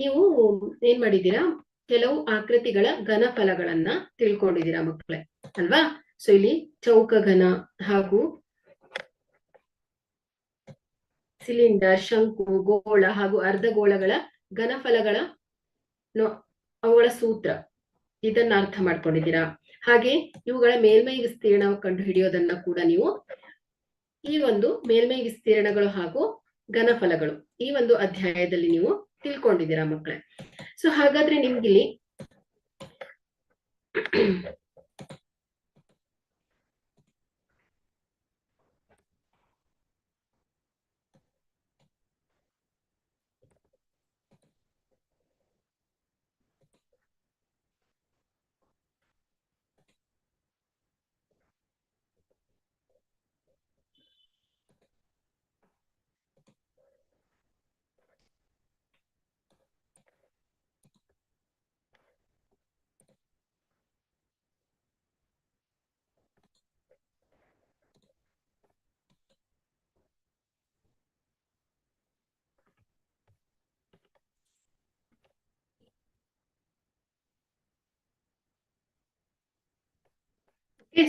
ನೀವು ಏನ್ ಮಾಡಿದೀರಾ, ಕೆಲವು ಆಕೃತಿಗಳ ಘನಫಲಗಳನ್ನ ತಿಳ್ಕೊಂಡಿದ್ದೀರಾ ಮಕ್ಕಳೇ ಅಲ್ವಾ? ಸೊ ಇಲ್ಲಿ ಚೌಕ ಘನ ಹಾಗೂ ಸಿಲಿಂಡರ್, ಶಂಕು, ಗೋಳ ಹಾಗೂ ಅರ್ಧಗೋಳಗಳ ಘನಫಲಗಳ ಅವುಗಳ ಸೂತ್ರ ಇದನ್ನ ಅರ್ಥ ಮಾಡ್ಕೊಂಡಿದ್ದೀರಾ. ಹಾಗೆ ಇವುಗಳ ಮೇಲ್ಮೈ ವಿಸ್ತೀರ್ಣ ಕಂಡು ಹಿಡಿಯೋದನ್ನ ಕೂಡ ನೀವು ಈ ಒಂದು ಮೇಲ್ಮೈ ವಿಸ್ತೀರ್ಣಗಳು ಹಾಗೂ ಘನಫಲಗಳು ಈ ಒಂದು ಅಧ್ಯಾಯದಲ್ಲಿ ನೀವು ತಿಳ್ಕೊಂಡಿದ್ದೀರಾ ಮಕ್ಕಳೇ. ಸೊ ಹಾಗಾದ್ರೆ ನಿಮ್ಗಿಲ್ಲಿ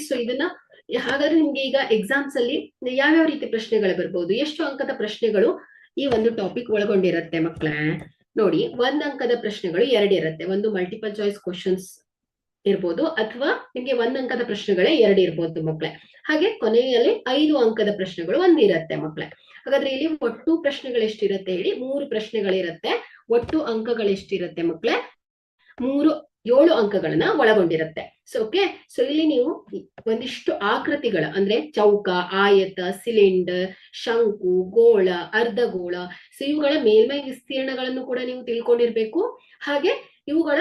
ಸೊ ಇದನ್ನ ಹಾಗಾದ್ರೆ ನಿಮ್ಗೆ ಈಗ ಎಕ್ಸಾಮ್ಸ್ ಅಲ್ಲಿ ಯಾವ್ಯಾವ ರೀತಿ ಪ್ರಶ್ನೆಗಳು ಬರ್ಬೋದು, ಎಷ್ಟು ಅಂಕದ ಪ್ರಶ್ನೆಗಳು ಈ ಒಂದು ಟಾಪಿಕ್ ಒಳಗೊಂಡಿರತ್ತೆ ಮಕ್ಕಳೇ? ನೋಡಿ, 1 ಅಂಕದ ಪ್ರಶ್ನೆಗಳು 2 ಇರುತ್ತೆ. ಒಂದು ಮಲ್ಟಿಪಲ್ ಚಾಯ್ಸ್ ಕ್ವಶನ್ಸ್ ಇರ್ಬೋದು ಅಥವಾ ನಿಮ್ಗೆ 1 ಅಂಕದ ಪ್ರಶ್ನೆಗಳೇ 2 ಇರ್ಬೋದು ಮಕ್ಕಳೇ. ಹಾಗೆ ಕೊನೆಯಲ್ಲಿ 5 ಅಂಕದ ಪ್ರಶ್ನೆಗಳು 1 ಇರುತ್ತೆ ಮಕ್ಕಳೇ. ಹಾಗಾದ್ರೆ ಇಲ್ಲಿ ಒಟ್ಟು ಪ್ರಶ್ನೆಗಳು ಎಷ್ಟಿರುತ್ತೆ ಹೇಳಿ? 3 ಪ್ರಶ್ನೆಗಳಿರುತ್ತೆ. ಒಟ್ಟು ಅಂಕಗಳು ಎಷ್ಟಿರುತ್ತೆ ಮಕ್ಕಳೇ? 7 ಅಂಕಗಳನ್ನ ಒಳಗೊಂಡಿರುತ್ತೆ. ಸೊ ಓಕೆ, ಸೊ ಇಲ್ಲಿ ನೀವು ಒಂದಿಷ್ಟು ಆಕೃತಿಗಳ ಅಂದ್ರೆ ಚೌಕ, ಆಯತ, ಸಿಲಿಂಡರ್, ಶಂಕು, ಗೋಳ, ಅರ್ಧಗೋಳ, ಸೊ ಇವುಗಳ ಮೇಲ್ಮೈ ವಿಸ್ತೀರ್ಣಗಳನ್ನು ಕೂಡ ನೀವು ತಿಳ್ಕೊಂಡಿರ್ಬೇಕು. ಹಾಗೆ ಇವುಗಳ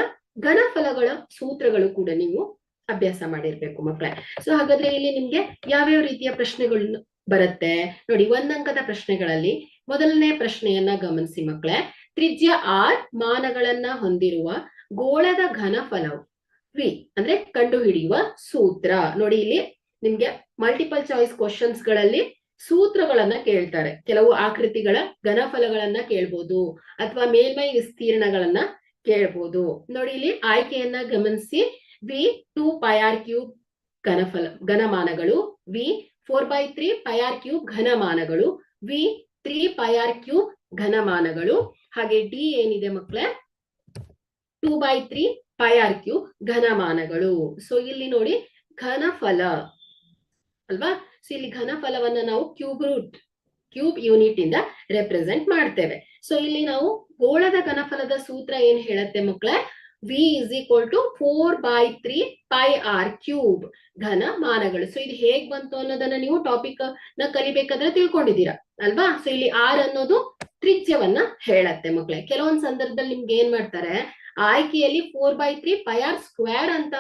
ಘನಫಲಗಳ ಸೂತ್ರಗಳು ಕೂಡ ನೀವು ಅಭ್ಯಾಸ ಮಾಡಿರ್ಬೇಕು ಮಕ್ಕಳೇ. ಸೊ ಹಾಗಾದ್ರೆ ಇಲ್ಲಿ ನಿಮ್ಗೆ ಯಾವ್ಯಾವ ರೀತಿಯ ಪ್ರಶ್ನೆಗಳು ಬರುತ್ತೆ ನೋಡಿ. 1 ಅಂಕದ ಪ್ರಶ್ನೆಗಳಲ್ಲಿ ಮೊದಲನೇ ಪ್ರಶ್ನೆಯನ್ನ ಗಮನಿಸಿ ಮಕ್ಕಳೇ. ತ್ರಿಜ್ಯ r ಮಾನಗಳನ್ನ ಹೊಂದಿರುವ ಗೋಳದ ಘನಫಲವು ವಿ ಅಂದ್ರೆ ಕಂಡುಹಿಡಿಯುವ ಸೂತ್ರ. ನೋಡಿ, ಇಲ್ಲಿ ನಿಮ್ಗೆ ಮಲ್ಟಿಪಲ್ ಚಾಯ್ಸ್ ಕ್ವಶನ್ಸ್ ಗಳಲ್ಲಿ ಸೂತ್ರಗಳನ್ನ ಕೇಳ್ತಾರೆ. ಕೆಲವು ಆಕೃತಿಗಳ ಘನಫಲಗಳನ್ನ ಕೇಳ್ಬೋದು ಅಥವಾ ಮೇಲ್ಮೈ ವಿಸ್ತೀರ್ಣಗಳನ್ನ ಕೇಳ್ಬೋದು. ನೋಡಿ, ಇಲ್ಲಿ ಆಯ್ಕೆಯನ್ನ ಗಮನಿಸಿ. ವಿ 2πr³ ಘನಮಾನಗಳು, ವಿ 4/3 πr³ ಘನಮಾನಗಳು, ವಿ 3πr³ ಘನಮಾನಗಳು, ಹಾಗೆ ಡಿ ಏನಿದೆ ಮಕ್ಕಳೇ 2/3 πr³ ಘನಮಾನಗಳು. ಸೊ ಇಲ್ಲಿ ನೋಡಿ ಘನಫಲ ಅಲ್ವಾ? ಸೊ ಇಲ್ಲಿ ಘನಫಲವನ್ನ ನಾವು ಕ್ಯೂಬ್ ಯೂನಿಟ್ ಇಂದ ರೆಪ್ರೆಸೆಂಟ್ ಮಾಡ್ತೇವೆ. ಸೊ ಇಲ್ಲಿ ನಾವು ಗೋಳದ ಘನಫಲದ ಸೂತ್ರ ಏನ್ ಹೇಳತ್ತೆ ಮಕ್ಕಳೇ? V is equal to 4/3 πr³ ಘನಮಾನಗಳು. ಸೊ ಇದು ಹೇಗ್ ಬಂತು ಅನ್ನೋದನ್ನ ನೀವು ಟಾಪಿಕ್ ನ ಕಲಿಬೇಕಾದ್ರೆ ತಿಳ್ಕೊಂಡಿದ್ದೀರಾ ಅಲ್ವಾ? ಸೊ ಇಲ್ಲಿ ಆರ್ ಅನ್ನೋದು ತ್ರಿಜ್ಯವನ್ನ ಹೇಳತ್ತೆ ಮಕ್ಕಳೇ. ಕೆಲವೊಂದ್ ಸಂದರ್ಭದಲ್ಲಿ ನಿಮ್ಗೆ ಏನ್ ಮಾಡ್ತಾರೆ, ಆಯ್ಕೆಯಲ್ಲಿ 4/3 πr² ಅಂತ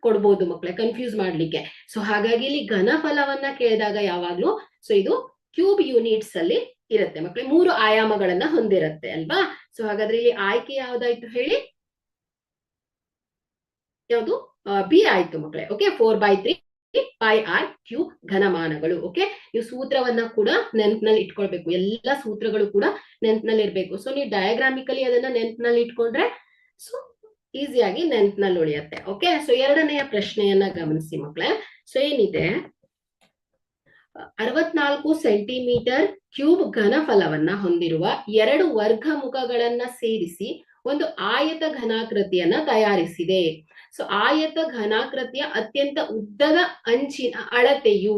ಕೊಡ್ಬೋದು ಮಕ್ಕಳೇ, ಕನ್ಫ್ಯೂಸ್ ಮಾಡ್ಲಿಕ್ಕೆ. ಸೊ ಹಾಗಾಗಿ ಇಲ್ಲಿ ಘನಫಲವನ್ನ ಕೇಳಿದಾಗ ಯಾವಾಗ್ಲೂ ಸೊ ಇದು ಕ್ಯೂಬ್ ಯೂನಿಟ್ಸ್ ಅಲ್ಲಿ ಇರುತ್ತೆ ಮಕ್ಕಳೇ. 3 ಆಯಾಮಗಳನ್ನ ಹೊಂದಿರುತ್ತೆ ಅಲ್ವಾ? ಸೊ ಹಾಗಾದ್ರೆ ಇಲ್ಲಿ ಆಯ್ಕೆ ಯಾವ್ದಾಯ್ತು ಹೇಳಿ? ಯಾವುದು? ಬಿ ಆಯ್ತು ಮಕ್ಕಳೇ. Okay, 4/3 πr³ ಘನಮಾನಗಳು. ಓಕೆ, ನೀವು ಸೂತ್ರವನ್ನ ಕೂಡ ನೆನ್ಪಿನಲ್ಲಿ ಇಟ್ಕೊಳ್ಬೇಕು. ಎಲ್ಲ ಸೂತ್ರಗಳು ಕೂಡ ನೆನ್ಪಿನಲ್ಲಿ ಇರ್ಬೇಕು. ಸೊ ನೀವು ಡಯಾಗ್ರಾಮಿಕಲಿ ಅದನ್ನ ನೆನ್ಪಿನಲ್ಲಿ ಇಟ್ಕೊಂಡ್ರೆ ಸೊ ಈಸಿಯಾಗಿ ನೆನ್ಪಿನಲ್ಲಿ ಉಳಿಯತ್ತೆ. ಓಕೆ, ಸೊ ಎರಡನೆಯ ಪ್ರಶ್ನೆಯನ್ನ ಗಮನಿಸಿ ಮಕ್ಕಳೇ. ಸೊ ಏನಿದೆ, 64 ಸೆಂಟಿಮೀಟರ್ ಕ್ಯೂಬ್ ಘನಫಲವನ್ನ ಹೊಂದಿರುವ 2 ವರ್ಗಮುಖಗಳನ್ನ ಸೇರಿಸಿ ಒಂದು ಆಯತ ಘನಾಕೃತಿಯನ್ನ ತಯಾರಿಸಿದೆ. ಸೊ ಆಯತ ಘನಾಕೃತಿಯ ಅತ್ಯಂತ ಉದ್ದದ ಅಂಚಿನ ಅಳತೆಯು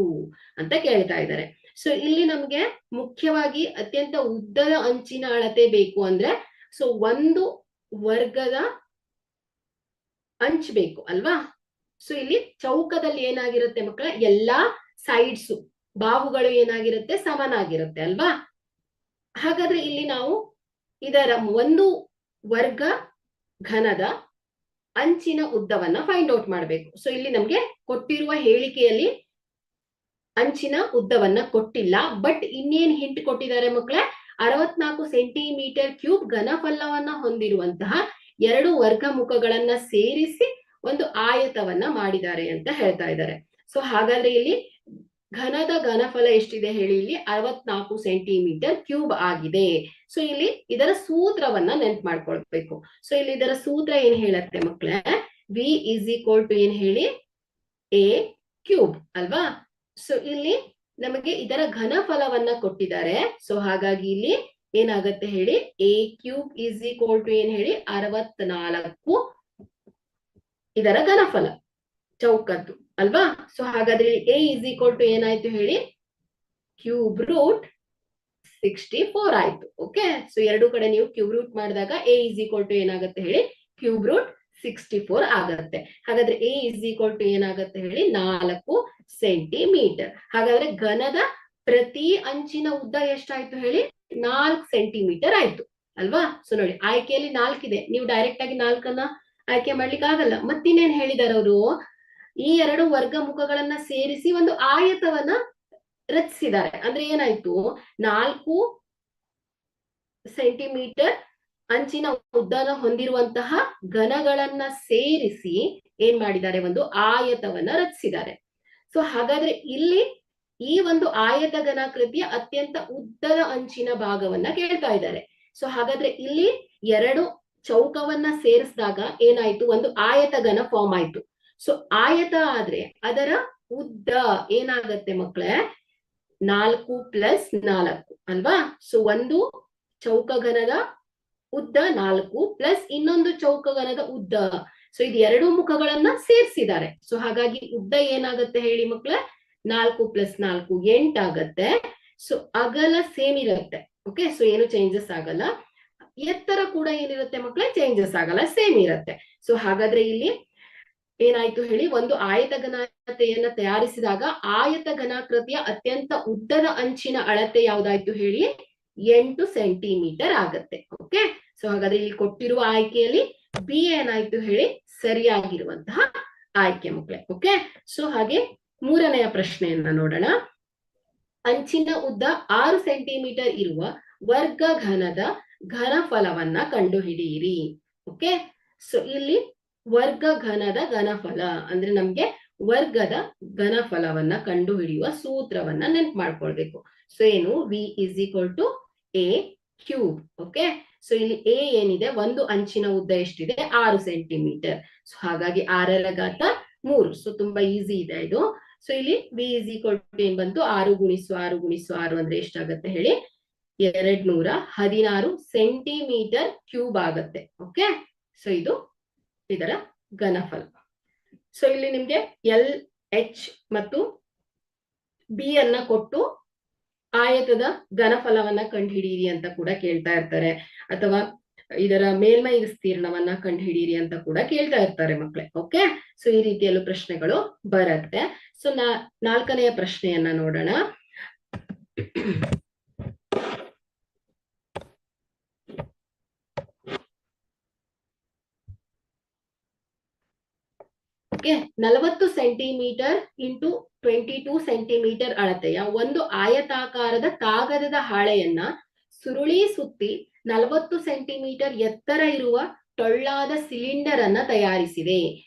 ಅಂತ ಕೇಳ್ತಾ ಇದ್ದಾರೆ. ಸೊ ಇಲ್ಲಿ ನಮ್ಗೆ ಮುಖ್ಯವಾಗಿ ಅತ್ಯಂತ ಉದ್ದದ ಅಂಚಿನ ಅಳತೆ ಬೇಕು ಅಂದ್ರೆ ಸೊ ಒಂದು ವರ್ಗದ ಅಂಚ್ ಬೇಕು ಅಲ್ವಾ? ಸೊ ಇಲ್ಲಿ ಚೌಕದಲ್ಲಿ ಏನಾಗಿರುತ್ತೆ ಮಕ್ಕಳ, ಎಲ್ಲಾ ಸೈಡ್ಸು ಬಾಹುಗಳು ಏನಾಗಿರುತ್ತೆ, ಸಮನಾಗಿರುತ್ತೆ ಅಲ್ವಾ? ಹಾಗಾದ್ರೆ ಇಲ್ಲಿ ನಾವು ಇದರ ಒಂದು ವರ್ಗ ಘನದ ಅಂಚಿನ ಉದ್ದವನ್ನ ಫೈಂಡ್ ಔಟ್ ಮಾಡಬೇಕು. ಸೊ ಇಲ್ಲಿ ನಮ್ಗೆ ಕೊಟ್ಟಿರುವ ಹೇಳಿಕೆಯಲ್ಲಿ ಅಂಚಿನ ಉದ್ದವನ್ನ ಕೊಟ್ಟಿಲ್ಲ, ಬಟ್ ಇನ್ನೇನ್ ಹಿಂಟ್ ಕೊಟ್ಟಿದ್ದಾರೆ ಮಕ್ಕಳೇ, 64 ಸೆಂಟಿಮೀಟರ್ ಕ್ಯೂಬ್ ಘನಫಲವನ್ನ ಹೊಂದಿರುವಂತಹ 2 ವರ್ಗಮುಖಗಳನ್ನ ಸೇರಿಸಿ ಒಂದು ಆಯತವನ್ನ ಮಾಡಿದ್ದಾರೆ ಅಂತ ಹೇಳ್ತಾ ಇದ್ದಾರೆ. ಸೊ ಹಾಗಾದ್ರೆ ಇಲ್ಲಿ ಘನದ ಘನಫಲ ಎಷ್ಟಿದೆ ಹೇಳಿ, ಇಲ್ಲಿ 64 ಸೆಂಟಿಮೀಟರ್ ಕ್ಯೂಬ್ ಆಗಿದೆ. ಸೊ ಇಲ್ಲಿ ಇದರ ಸೂತ್ರವನ್ನ ನೆನ್ಪು ಮಾಡ್ಕೊಳ್ಬೇಕು. ಸೊ ಇಲ್ಲಿ ಇದರ ಸೂತ್ರ ಏನ್ ಹೇಳತ್ತೆ ಮಕ್ಕಳೇ, ವಿ ಇಸ್ ಈಕ್ವಲ್ ಟು ಏನ್ ಹೇಳಿ, ಎ ಕ್ಯೂಬ್ ಅಲ್ವಾ. ಸೊ ಇಲ್ಲಿ ನಮಗೆ ಇದರ ಘನಫಲವನ್ನ ಕೊಟ್ಟಿದ್ದಾರೆ. ಸೊ ಹಾಗಾಗಿ ಇಲ್ಲಿ ಏನಾಗತ್ತೆ ಹೇಳಿ, a cube is equal to ಏನ್ ಹೇಳಿ, 64 ಇದರ ಘನಫಲ ಚೌಕದ್ದು ಅಲ್ವಾ. ಸೊ ಹಾಗಾದ್ರೆ ಎ ಇಸ್ ಈಕ್ವಲ್ ಟು ಏನಾಯ್ತು ಹೇಳಿ, ಕ್ಯೂಬ್ ರೂಟ್ 64 ಆಯ್ತು. ಓಕೆ, ಸೊ ಎರಡು ಕಡೆ ನೀವು ಕ್ಯೂಬ್ ರೂಟ್ ಮಾಡಿದಾಗ ಎ ಇಸ್ ಈಕ್ವಲ್ ಟು ಏನಾಗುತ್ತೆ ಹೇಳಿ, ಕ್ಯೂಬ್ ರೂಟ್ 64 ಆಗತ್ತೆ. ಹಾಗಾದ್ರೆ ಎ ಇಸ್ ಈಕ್ವಲ್ ಟು ಏನಾಗುತ್ತೆ ಹೇಳಿ, 4 ಸೆಂಟಿಮೀಟರ್. ಹಾಗಾದ್ರೆ ಘನದ ಪ್ರತಿ ಅಂಚಿನ ಉದ್ದ ಎಷ್ಟಾಯ್ತು ಹೇಳಿ, 4 ಸೆಂಟಿಮೀಟರ್ ಆಯ್ತು ಅಲ್ವಾ. ಸೊ ನೋಡಿ, ಆಯ್ಕೆಯಲ್ಲಿ 4 ಇದೆ, ನೀವು ಡೈರೆಕ್ಟ್ ಆಗಿ 4 ಆಯ್ಕೆ ಮಾಡ್ಲಿಕ್ಕೆ ಆಗಲ್ಲ. ಮತ್ತಿನ್ನೇನ್ ಹೇಳಿದಾರೆ ಅವರು, ಈ ಎರಡು ವರ್ಗ ಮುಖಗಳನ್ನ ಸೇರಿಸಿ ಒಂದು ಆಯತವನ್ನ ರಚಿಸಿದ್ದಾರೆ. ಅಂದ್ರೆ ಏನಾಯ್ತು, 4 ಸೆಂಟಿಮೀಟರ್ ಅಂಚಿನ ಉದ್ದನ ಹೊಂದಿರುವಂತಹ ಘನಗಳನ್ನ ಸೇರಿಸಿ ಏನ್ ಮಾಡಿದ್ದಾರೆ, ಒಂದು ಆಯತವನ್ನ ರಚಿಸಿದ್ದಾರೆ. ಸೊ ಹಾಗಾದ್ರೆ ಇಲ್ಲಿ ಈ ಒಂದು ಆಯತ ಘನಾಕೃತಿಯ ಅತ್ಯಂತ ಉದ್ದದ ಅಂಚಿನ ಭಾಗವನ್ನ ಕೇಳ್ತಾ ಇದ್ದಾರೆ. ಸೊ ಹಾಗಾದ್ರೆ ಇಲ್ಲಿ ಎರಡು ಚೌಕವನ್ನ ಸೇರಿಸಿದಾಗ ಏನಾಯ್ತು, ಒಂದು ಆಯತ ಘನ ಫಾರ್ಮ್ ಆಯ್ತು. ಸೊ ಆಯತ ಆದ್ರೆ ಅದರ ಉದ್ದ ಏನಾಗತ್ತೆ ಮಕ್ಕಳೇ, 4 + 4 ಅಲ್ವಾ. ಸೊ ಒಂದು ಚೌಕಘನದ ಉದ್ದ 4 ಪ್ಲಸ್ ಇನ್ನೊಂದು ಚೌಕಘನದ ಉದ್ದ. ಸೊ ಇದು ಎರಡು ಮುಖಗಳನ್ನ ಸೇರಿಸಿದ್ದಾರೆ. ಸೊ ಹಾಗಾಗಿ ಉದ್ದ ಏನಾಗತ್ತೆ ಹೇಳಿ ಮಕ್ಕಳೇ, 4 + 4 8 ಆಗತ್ತೆ. ಸೊ ಅಗಲ ಸೇಮ್ ಇರುತ್ತೆ. ಓಕೆ, ಸೊ ಏನು ಚೇಂಜಸ್ ಆಗಲ್ಲ. ಎತ್ತರ ಕೂಡ ಏನಿರುತ್ತೆ ಮಕ್ಕಳೇ, ಚೇಂಜಸ್ ಆಗಲ್ಲ, ಸೇಮ್ ಇರುತ್ತೆ. ಸೊ ಹಾಗಾದ್ರೆ ಇಲ್ಲಿ ಏನಾಯ್ತು ಹೇಳಿ, ಒಂದು ಆಯತ ಘನತೆಯನ್ನ ತಯಾರಿಸಿದಾಗ ಆಯತ ಘನಾಕೃತಿಯ ಅತ್ಯಂತ ಉದ್ದದ ಅಂಚಿನ ಅಳತೆ ಯಾವ್ದಾಯ್ತು ಹೇಳಿ, 8 ಸೆಂಟಿಮೀಟರ್ ಆಗತ್ತೆ. ಓಕೆ, ಸೊ ಹಾಗಾದ್ರೆ ಇಲ್ಲಿ ಕೊಟ್ಟಿರುವ ಆಯ್ಕೆಯಲ್ಲಿ ಬಿ ಏನಾಯ್ತು ಹೇಳಿ, ಸರಿಯಾಗಿರುವಂತಹ ಆಯ್ಕೆ ಮಕ್ಕಳೇ. ಓಕೆ, ಸೊ ಹಾಗೆ ಮೂರನೆಯ ಪ್ರಶ್ನೆಯನ್ನ ನೋಡೋಣ. ಅಂಚಿನ ಉದ್ದ 6 ಸೆಂಟಿಮೀಟರ್ ಇರುವ ವರ್ಗ ಘನದ ಘನಫಲವನ್ನ ಕಂಡುಹಿಡಿಯಿರಿ. ಓಕೆ, ಸೊ ಇಲ್ಲಿ ವರ್ಗ ಘನದ ಘನಫಲ ಅಂದ್ರೆ ನಮ್ಗೆ ವರ್ಗದ ಘನಫಲವನ್ನ ಕಂಡುಹಿಡಿಯುವ ಸೂತ್ರವನ್ನ ನೆನ್ಪು ಮಾಡ್ಕೊಳ್ಬೇಕು. ಸೊ ಏನು, v is equal to a cube. Okay, so ಇಲ್ಲಿ ಎ ಏನಿದೆ, ಒಂದು ಅಂಚಿನ ಉದ್ದ ಎಷ್ಟಿದೆ, 6 ಸೆಂಟಿಮೀಟರ್. ಸೊ ಹಾಗಾಗಿ 6ರ ಘಾತ 3. ಸೊ ತುಂಬಾ ಈಸಿ ಇದೆ ಇದು. ಸೊ ಇಲ್ಲಿ ವಿ ಇಸ್ ಈಕ್ವಲ್ ಟು ಏನ್ ಬಂತು, 6 × 6 × 6 ಅಂದ್ರೆ ಎಷ್ಟಾಗತ್ತೆ ಹೇಳಿ, 216 ಸೆಂಟಿಮೀಟರ್ ಕ್ಯೂಬ್ ಆಗತ್ತೆ. ಓಕೆ, ಸೊ ಇದು ಇದರ ಘನಫಲ. ಸೊ ಇಲ್ಲಿ ನಿಮ್ಗೆ ಎಲ್, ಎಚ್ ಮತ್ತು ಬಿ ಅನ್ನ ಕೊಟ್ಟು ಆಯತದ ಘನಫಲವನ್ನ ಕಂಡುಹಿಡಿಯಿರಿ ಅಂತ ಕೂಡ ಕೇಳ್ತಾ ಇರ್ತಾರೆ, ಅಥವಾ ಇದರ ಮೇಲ್ಮೈ ವಿಸ್ತೀರ್ಣವನ್ನ ಕಂಡುಹಿಡಿಯಿರಿ ಅಂತ ಕೂಡ ಕೇಳ್ತಾ ಇರ್ತಾರೆ ಮಕ್ಕಳೇ. ಓಕೆ, ಸೊ ಈ ರೀತಿಯಲ್ಲೂ ಪ್ರಶ್ನೆಗಳು ಬರುತ್ತೆ. ಸೊ ನಾಲ್ಕನೆಯ ಪ್ರಶ್ನೆಯನ್ನ ನೋಡೋಣ. ಓಕೆ, 40 ಸೆಂಟಿಮೀಟರ್ ಇಂಟು 22 ಸೆಂಟಿಮೀಟರ್ ಅಳತೆಯ ಒಂದು ಆಯತಾಕಾರದ ಕಾಗದದ ಹಾಳೆಯನ್ನ ಸುರುಳಿ ಸುತ್ತಿ 40 ಸೆಂಟಿಮೀಟರ್ ಎತ್ತರ ಇರುವ ಟೊಳ್ಳಾದ ಸಿಲಿಂಡರ್ ಅನ್ನ ತಯಾರಿಸಿದೆ.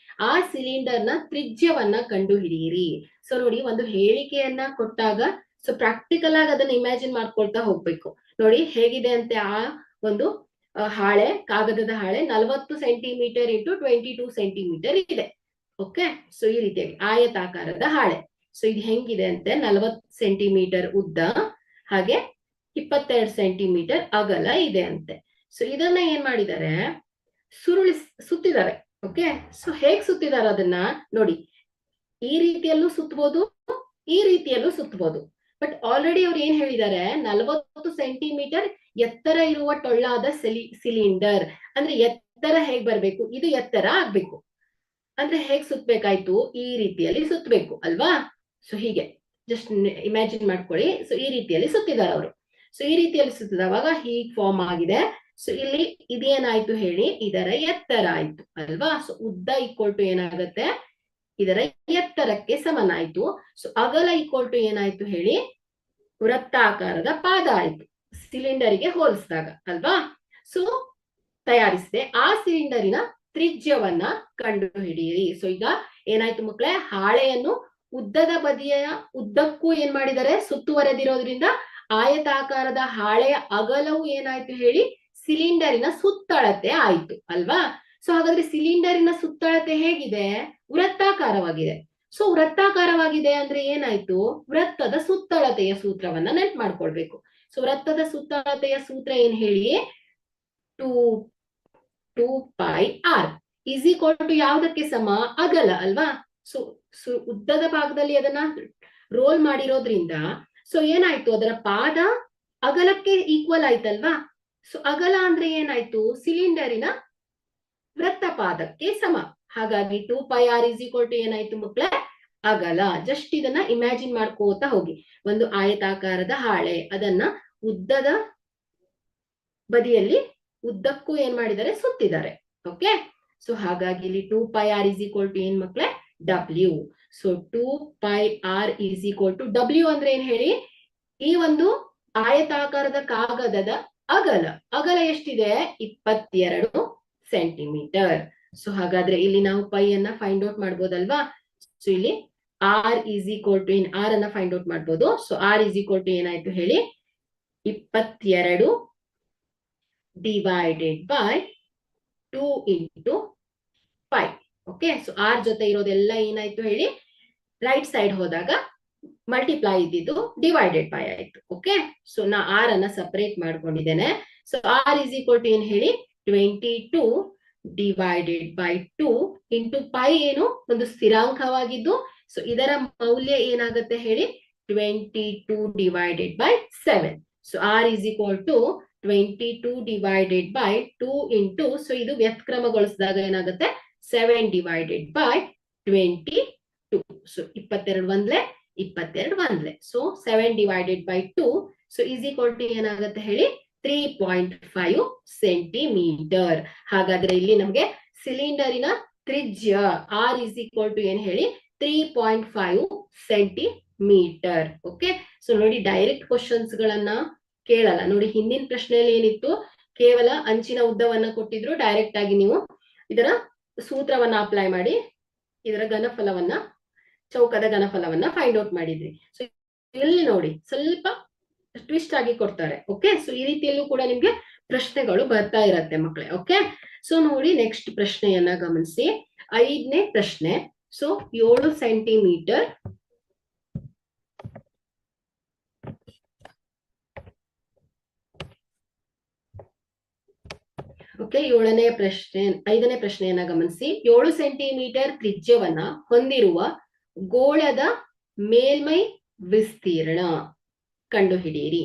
ಆ ಸಿಲಿಂಡರ್ ನ ತ್ರಿಜ್ಯವನ್ನ ಕಂಡುಹಿಡಿಯಿರಿ. ಸೊ ನೋಡಿ, ಒಂದು ಹೇಳಿಕೆಯನ್ನ ಕೊಟ್ಟಾಗ ಸೊ ಪ್ರಾಕ್ಟಿಕಲ್ ಆಗಿ ಅದನ್ನ ಇಮ್ಯಾಜಿನ್ ಮಾಡ್ಕೊಳ್ತಾ ಹೋಗ್ಬೇಕು. ನೋಡಿ ಹೇಗಿದೆ ಅಂತೆ, ಆ ಒಂದು ಹಾಳೆ, ಕಾಗದದ ಹಾಳೆ 40 ಸೆಂಟಿಮೀಟರ್ ಇಂಟು 22 ಸೆಂಟಿಮೀಟರ್ ಇದೆ. ಓಕೆ, ಸೊ ಈ ರೀತಿಯಾಗಿ ಆಯತಾಕಾರದ ಹಾಳೆ. ಸೊ ಇದು ಹೆಂಗಿದೆ ಅಂತೆ, 40 ಸೆಂಟಿಮೀಟರ್ ಉದ್ದ, ಹಾಗೆ 22 ಸೆಂಟಿಮೀಟರ್ ಅಗಲ ಇದೆ ಅಂತೆ. ಸೊ ಇದನ್ನ ಏನ್ ಮಾಡಿದ್ದಾರೆ, ಸುತ್ತಿದ್ದಾರೆ. ಓಕೆ, ಸೊ ಹೇಗ್ ಸುತ್ತಿದ್ದಾರೆ ಅದನ್ನ ನೋಡಿ, ಈ ರೀತಿಯಲ್ಲೂ ಸುತ್ತಬಹುದು, ಈ ರೀತಿಯಲ್ಲೂ ಸುತ್ತಬಹುದು. ಬಟ್ ಆಲ್ರೆಡಿ ಅವ್ರು ಏನ್ ಹೇಳಿದ್ದಾರೆ, 40 ಸೆಂಟಿಮೀಟರ್ ಎತ್ತರ ಇರುವ ಟೊಳ್ಳಾದ ಸಿಲಿಂಡರ್ ಅಂದ್ರೆ ಎತ್ತರ ಹೇಗ್ ಬರ್ಬೇಕು, ಇದು ಎತ್ತರ ಆಗ್ಬೇಕು. ಅಂದ್ರೆ ಹೇಗ್ ಸುತ್ತಬೇಕಾಯ್ತು, ಈ ರೀತಿಯಲ್ಲಿ ಸುತ್ತಬೇಕು ಅಲ್ವಾ. ಸೊ ಹೀಗೆ ಜಸ್ಟ್ ಇಮ್ಯಾಜಿನ್ ಮಾಡ್ಕೊಳ್ಳಿ. ಸೊ ಈ ರೀತಿಯಲ್ಲಿ ಸುತ್ತಿದ್ದಾರೆ ಅವರು. ಸೊ ಈ ರೀತಿಯಲ್ಲಿ ಸುತ್ತಿದವಾಗ ಹೀಗ್ ಫಾರ್ಮ್ ಆಗಿದೆ. ಸೊ ಇಲ್ಲಿ ಇದೇನಾಯ್ತು ಹೇಳಿ, ಇದರ ಎತ್ತರ ಆಯ್ತು ಅಲ್ವಾ. ಸೊ ಉದ್ದ ಈಕ್ವಲ್ ಟು ಏನಾಗತ್ತೆ, ಇದರ ಎತ್ತರಕ್ಕೆ ಸಮನಾಯ್ತು. ಸೊ ಅಗಲ ಈಕ್ವಲ್ ಟು ಏನಾಯ್ತು ಹೇಳಿ, ವೃತ್ತಾಕಾರದ ಪಾದ ಆಯ್ತು ಸಿಲಿಂಡರ್ಗೆ ಹೋಲಿಸಿದಾಗ ಅಲ್ವಾ. ಸೊ ತಯಾರಿಸಿದೆ. ಆ ಸಿಲಿಂಡರಿನ ತ್ರಿಜ್ಯವನ್ನ ಕಂಡು ಹಿಡಿಯಿರಿ. ಸೊ ಈಗ ಏನಾಯ್ತು ಮಕ್ಕಳೇ, ಹಾಳೆಯನ್ನು ಉದ್ದದ ಬದಿಯ ಉದ್ದಕ್ಕೂ ಏನ್ ಮಾಡಿದ್ದಾರೆ, ಸುತ್ತುವರೆದಿರೋದ್ರಿಂದ ಆಯತಾಕಾರದ ಹಾಳೆಯ ಅಗಲವು ಏನಾಯ್ತು ಹೇಳಿ, ಸಿಲಿಂಡರಿನ ಸುತ್ತಳತೆ ಆಯ್ತು ಅಲ್ವಾ. ಸೊ ಹಾಗಾದ್ರೆ ಸಿಲಿಂಡರಿನ ಸುತ್ತಳತೆ ಹೇಗಿದೆ, ವೃತ್ತಾಕಾರವಾಗಿದೆ. ಸೊ ವೃತ್ತಾಕಾರವಾಗಿದೆ ಅಂದ್ರೆ ಏನಾಯ್ತು, ವೃತ್ತದ ಸುತ್ತಳತೆಯ ಸೂತ್ರವನ್ನ ನೆನ್ಪು ಮಾಡ್ಕೊಳ್ಬೇಕು. ಸೊ ವೃತ್ತದ ಸುತ್ತಳತೆಯ ಸೂತ್ರ ಏನ್ ಹೇಳಿ, 2πr ಈಸ್ ಈಕ್ವಲ್ ಟು ಯಾವ್ದಕ್ಕೆ ಸಮ, ಅಗಲ ಅಲ್ವಾ. ಸೊ ಉದ್ದದ ಭಾಗದಲ್ಲಿ ಅದನ್ನ ರೋಲ್ ಮಾಡಿರೋದ್ರಿಂದ ಸೊ ಏನಾಯ್ತು, ಅದರ ಪಾದ ಅಗಲಕ್ಕೆ ಈಕ್ವಲ್ ಆಯ್ತಲ್ವಾ. ಸೊ ಅಗಲ ಅಂದ್ರೆ ಏನಾಯ್ತು, ಸಿಲಿಂಡರಿನ ವೃತ್ತ ಪಾದಕ್ಕೆ ಸಮ. ಹಾಗಾಗಿ 2πr ಈಸ್ ಈಕ್ವಲ್ ಟು ಏನಾಯ್ತು ಮಕ್ಕಳೇ, ಅಗಲ. ಜಸ್ಟ್ ಇದನ್ನ ಇಮ್ಯಾಜಿನ್ ಮಾಡ್ಕೋತಾ ಹೋಗಿ. ಒಂದು ಆಯತಾಕಾರದ ಹಾಳೆ, ಅದನ್ನ ಉದ್ದದ ಬದಿಯಲ್ಲಿ ಉದ್ದಕ್ಕೂ ಏನ್ ಮಾಡಿದ್ದಾರೆ, ಸುತ್ತಿದ್ದಾರೆ. ಓಕೆ. ಸೊ ಹಾಗಾಗಿ ಇಲ್ಲಿ 2πr ಈಸ್ ಈಕ್ವಲ್ ಟು ಏನ್ ಮಕ್ಕಳೇ, W. So 2πr is equal to W ಅಂದ್ರೆ ಏನ್ ಹೇಳಿ, ಈ ಒಂದು ಆಯತಾಕಾರದ ಕಾಗದದ ಅಗಲ, ಅಗಲ ಎಷ್ಟಿದೆ, 22 ಸೆಂಟಿಮೀಟರ್. ಸೊ ಹಾಗಾದ್ರೆ ಇಲ್ಲಿ ನಾವು ಪೈ ಅನ್ನ ಫೈಂಡ್ ಔಟ್ ಮಾಡ್ಬೋದಲ್ವಾ. ಸೊ ಇಲ್ಲಿ r ಈಸ್ ಈಕ್ವಲ್ ಟು ಏನ್, r ಅನ್ನ ಫೈಂಡ್ ಔಟ್ ಮಾಡ್ಬೋದು. So r is equal to ಏನಾಯ್ತು ಹೇಳಿ, 22 divided by 2 into 5. Okay. So r ಜೊತೆ ಇರೋದೆಲ್ಲ ಏನಾಯ್ತು ಹೇಳಿ, ರೈಟ್ ಸೈಡ್ ಹೋದಾಗ ಮಲ್ಟಿಪ್ಲೈ ಇದ್ದಿದ್ದು ಡಿವೈಡೆಡ್ ಬೈ ಆಯ್ತು. ಓಕೆ. ಸೊ ನಾ r ಅನ್ನ ಸಪರೇಟ್ ಮಾಡ್ಕೊಂಡಿದ್ದೇನೆ. So r is equal to ಏನ್ ಹೇಳಿ, 22 ಡಿವೈಡೆಡ್ ಬೈ 2 ಇಂಟು ಪೈ ಏನು, ಒಂದು ಸ್ಥಿರಾಂಕವಾಗಿದ್ದು, ಸೊ ಇದರ ಮೌಲ್ಯ ಏನಾಗುತ್ತೆ ಹೇಳಿ, 22 divided by 7. So r is equal to 22 divided by 2 into, so ಇದು ವ್ಯತ್ಕ್ರಮಗೊಳಿಸಿದಾಗ ಏನಾಗುತ್ತೆ, 7 ಡಿವೈಡೆಡ್ ಬೈ 22. ಸೊ 22 ಒಂದ್ಲೆ 22 ಒಂದ್ಲೆ. So 7 divided by 2, so is equal to ಏನಾಗುತ್ತೆ ಹೇಳಿ, 3.5 ಸೆಂಟಿಮೀಟರ್. ಹಾಗಾದ್ರೆ ಇಲ್ಲಿ ನಮ್ಗೆ ಸಿಲಿಂಡರಿನ ತ್ರಿಜ್ಯ r ಈಸ್ ಈಕ್ವಲ್ ಟು ಏನ್ ಹೇಳಿ, 3.5 ಸೆಂಟಿಮೀಟರ್. ಓಕೆ. ಸೊ ನೋಡಿ, ಡೈರೆಕ್ಟ್ ಕ್ವಶನ್ಸ್ ಗಳನ್ನ ಕೇಳಲ್ಲ ನೋಡಿ. ಹಿಂದಿನ ಪ್ರಶ್ನೆಯಲ್ಲಿ ಏನಿತ್ತು, ಕೇವಲ ಅಂಚಿನ ಉದ್ದವನ್ನ ಕೊಟ್ಟಿದ್ರು, ಡೈರೆಕ್ಟ್ ಆಗಿ ನೀವು ಇದರ ಸೂತ್ರವನ್ನ ಅಪ್ಲೈ ಮಾಡಿ ಇದರ ಘನಫಲವನ್ನ, ಚೌಕದ ಘನಫಲವನ್ನ ಫೈಂಡ್ ಔಟ್ ಮಾಡಿದ್ರಿ. ಸೊ ಇಲ್ಲಿ ನೋಡಿ ಸ್ವಲ್ಪ ಟ್ವಿಸ್ಟ್ ಆಗಿ ಕೊಡ್ತಾರೆ. ಓಕೆ. ಸೊ ಈ ರೀತಿಯಲ್ಲೂ ಕೂಡ ನಿಮ್ಗೆ ಪ್ರಶ್ನೆಗಳು ಬರ್ತಾ ಇರತ್ತೆ ಮಕ್ಕಳೇ. ಓಕೆ. ಸೊ ನೋಡಿ, ನೆಕ್ಸ್ಟ್ ಪ್ರಶ್ನೆಯನ್ನ ಗಮನಿಸಿ. 5ನೇ ಪ್ರಶ್ನೆ. So 7 centimetre okay. 5ನೇ ಪ್ರಶ್ನೆಯನ್ನ ಗಮನಿಸಿ. 7 ಸೆಂಟಿಮೀಟರ್ ತ್ರಿಜ್ಯವನ್ನ ಹೊಂದಿರುವ ಗೋಳದ ಮೇಲ್ಮೈ ವಿಸ್ತೀರ್ಣ ಕಂಡುಹಿಡಿಯಿರಿ.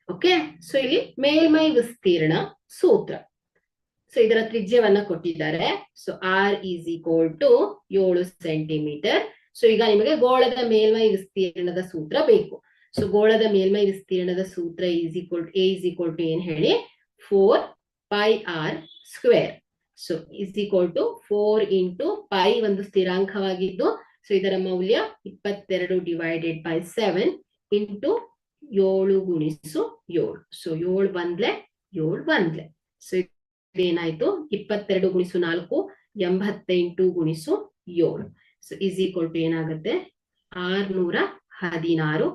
ಓಕೆ. ಸೊ ಇಲ್ಲಿ ಮೇಲ್ಮೈ ವಿಸ್ತೀರ್ಣ ಸೂತ್ರ. ಸೊ ಇದರ ತ್ರಿಜ್ಯವನ್ನ ಕೊಟ್ಟಿದ್ದಾರೆ. So r is equal to 7 centimetre. So ಈಗ ನಿಮಗೆ ಗೋಳದ ಮೇಲ್ಮೈ ವಿಸ್ತೀರ್ಣದ ಸೂತ್ರ ಬೇಕು. ಸೊ ಗೋಳದ ಮೇಲ್ಮೈ ವಿಸ್ತೀರ್ಣದ ಸೂತ್ರ is equal to, a is equal to ಏನ್ ಹೇಳಿ, 4πr square. So is equal to 4 into pi ಒಂದು ಸ್ಥಿರಾಂಕವಾಗಿದ್ದು, ಸೊ ಇದರ ಮೌಲ್ಯ 22 ಡಿವೈಡೆಡ್ ಬೈ 7 ಇಂಟು 7 ಗುಣಿಸು 7. ಸೊ 7 ಬಂದ್ಲೆ 7 ಬಂದ್ಲೆ. ಸೊ ಇದೇನಾಯ್ತು, 22 ಗುಣಿಸು 4 88 ಗುಣಿಸು 7. ಸೊ ಈಸ್ ಈಕ್ವಲ್ ಟು ಏನಾಗುತ್ತೆ, 616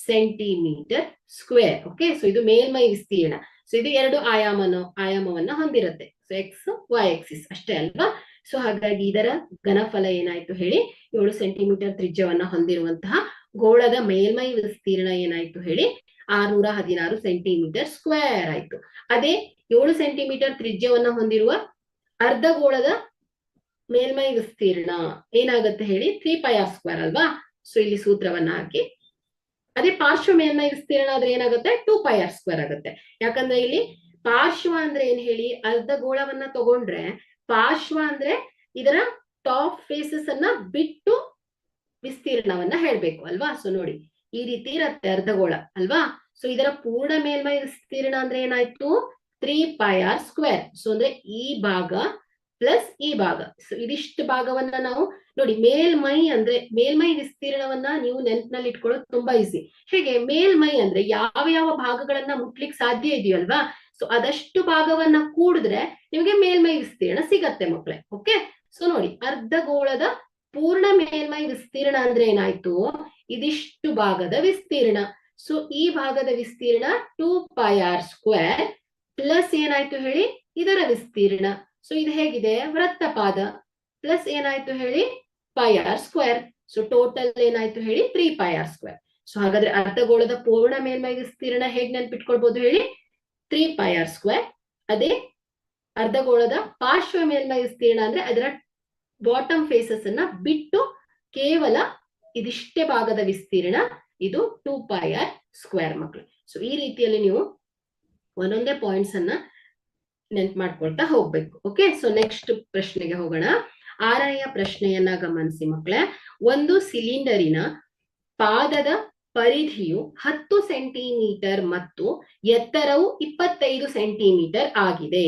ಸೆಂಟಿಮೀಟರ್ ಸ್ಕ್ವೇರ್. ಓಕೆ. ಸೊ ಇದು ಮೇಲ್ಮೈ ವಿಸ್ತೀರ್ಣ. ಸೊ ಇದು 2 ಆಯಾಮವನ್ನ ಹೊಂದಿರುತ್ತೆ. ಸೊ ಎಕ್ಸ್ ವೈ ಆಕ್ಸಿಸ್ ಅಷ್ಟೇ ಅಲ್ವಾ. ಸೊ ಹಾಗಾಗಿ ಇದರ ಘನಫಲ ಏನಾಯ್ತು ಹೇಳಿ, 7 ಸೆಂಟಿಮೀಟರ್ ತ್ರಿಜ್ಯವನ್ನ ಹೊಂದಿರುವಂತಹ ಗೋಳದ ಮೇಲ್ಮೈ ವಿಸ್ತೀರ್ಣ ಏನಾಯ್ತು ಹೇಳಿ, 616 ಸೆಂಟಿಮೀಟರ್ ಸ್ಕ್ವೇರ್ ಆಯ್ತು. ಅದೇ 7 ಸೆಂಟಿಮೀಟರ್ ತ್ರಿಜ್ಯವನ್ನ ಹೊಂದಿರುವ ಅರ್ಧಗೋಳದ ಮೇಲ್ಮೈ ವಿಸ್ತೀರ್ಣ ಏನಾಗುತ್ತೆ ಹೇಳಿ, 3πr ಸ್ಕ್ವೇರ್ ಅಲ್ವಾ. ಸೊ ಇಲ್ಲಿ ಸೂತ್ರವನ್ನ ಹಾಕಿ, ಅದೇ ಪಾರ್ಶ್ವ ಮೇಲ್ಮೈ ವಿಸ್ತೀರ್ಣ ಆದ್ರೆ ಏನಾಗುತ್ತೆ, 2πr ಸ್ಕ್ವೇರ್ ಆಗುತ್ತೆ. ಯಾಕಂದ್ರೆ ಇಲ್ಲಿ ಪಾರ್ಶ್ವ ಅಂದ್ರೆ ಏನ್ ಹೇಳಿ, ಅರ್ಧಗೋಳವನ್ನ ತಗೊಂಡ್ರೆ ಪಾರ್ಶ್ವ ಅಂದ್ರೆ ಇದರ ಟಾಪ್ ಫೇಸಸ್ ಅನ್ನ ಬಿಟ್ಟು ವಿಸ್ತೀರ್ಣವನ್ನ ಹೇಳ್ಬೇಕು ಅಲ್ವಾ. ಸೊ ನೋಡಿ, ಈ ರೀತಿ ಇರತ್ತೆ ಅರ್ಧಗೋಳ ಅಲ್ವಾ. ಸೊ ಇದರ ಪೂರ್ಣ ಮೇಲ್ಮೈ ವಿಸ್ತೀರ್ಣ ಅಂದ್ರೆ ಏನಾಯ್ತು, 3πr ಸ್ಕ್ವೇರ್. ಸೊ ಅಂದ್ರೆ ಈ ಭಾಗ ಪ್ಲಸ್ ಈ ಭಾಗ. ಸೊ ಇದಿಷ್ಟು ಭಾಗವನ್ನ ನಾವು ನೋಡಿ, ಮೇಲ್ಮೈ ಅಂದ್ರೆ ಮೇಲ್ಮೈ ವಿಸ್ತೀರ್ಣವನ್ನ ನೀವು ನೆನಪಿನಲ್ಲಿ ಇಟ್ಕೊಳ್ಳೋದು ತುಂಬಾ ಈಸಿ. ಹೇಗೆ, ಮೇಲ್ಮೈ ಅಂದ್ರೆ ಯಾವ ಯಾವ ಭಾಗಗಳನ್ನ ಮುಟ್ಲಿಕ್ಕೆ ಸಾಧ್ಯ ಇದೆಯಲ್ವಾ, ಸೊ ಅದಷ್ಟು ಭಾಗವನ್ನ ಕೂಡಿದ್ರೆ ನಿಮಗೆ ಮೇಲ್ಮೈ ವಿಸ್ತೀರ್ಣ ಸಿಗತ್ತೆ ಮಕ್ಕಳೇ. ಓಕೆ. ಸೊ ನೋಡಿ, ಅರ್ಧಗೋಳದ ಪೂರ್ಣ ಮೇಲ್ಮೈ ವಿಸ್ತೀರ್ಣ ಅಂದ್ರೆ ಏನಾಯ್ತು, ಇದಿಷ್ಟು ಭಾಗದ ವಿಸ್ತೀರ್ಣ. ಸೊ ಈ ಭಾಗದ ವಿಸ್ತೀರ್ಣ 2πr² ಪ್ಲಸ್ ಏನಾಯ್ತು ಹೇಳಿ, ಇದರ ವಿಸ್ತೀರ್ಣ. ಸೊ ಇದು ಹೇಗಿದೆ, ವೃತ್ತಪಾದ ಪ್ಲಸ್ ಏನಾಯ್ತು ಹೇಳಿ, πr². ಸೊ ಟೋಟಲ್ ಏನಾಯ್ತು ಹೇಳಿ, 3πr². ಸೊ ಹಾಗಾದ್ರೆ ಅರ್ಧಗೋಳದ ಪೂರ್ಣ ಮೇಲ್ಮೈ ವಿಸ್ತೀರ್ಣ ಹೇಗ್ ನೆನ್ಪಿಟ್ಕೊಳ್ಬಹುದು ಹೇಳಿ, 3πr². ಅದೇ ಅರ್ಧಗೋಳದ ಪಾರ್ಶ್ವ ಮೇಲ್ಮೈ ವಿಸ್ತೀರ್ಣ ಅಂದ್ರೆ ಅದರ ಬಾಟಮ್ ಫೇಸಸ್ ಅನ್ನ ಬಿಟ್ಟು ಕೇವಲ ಇದಿಷ್ಟೇ ಭಾಗದ ವಿಸ್ತೀರ್ಣ, ಇದು 2πr² ಮಕ್ಕಳು. ಸೊ ಈ ರೀತಿಯಲ್ಲಿ ನೀವು ಒಂದೊಂದೇ ಪಾಯಿಂಟ್ಸ್ ಅನ್ನ ನೆನ್ಪು ಮಾಡ್ಕೊಳ್ತಾ ಹೋಗ್ಬೇಕು. ಓಕೆ, ಸೊ ನೆಕ್ಸ್ಟ್ ಪ್ರಶ್ನೆಗೆ ಹೋಗೋಣ. 6ನೆಯ ಪ್ರಶ್ನೆಯನ್ನ ಗಮನಿಸಿ ಮಕ್ಕಳೇ. ಒಂದು ಸಿಲಿಂಡರಿನ ಪಾದದ ಪರಿಧಿಯು 10 ಸೆಂಟಿಮೀಟರ್ ಮತ್ತು ಎತ್ತರವು 25 ಸೆಂಟಿಮೀಟರ್ ಆಗಿದೆ.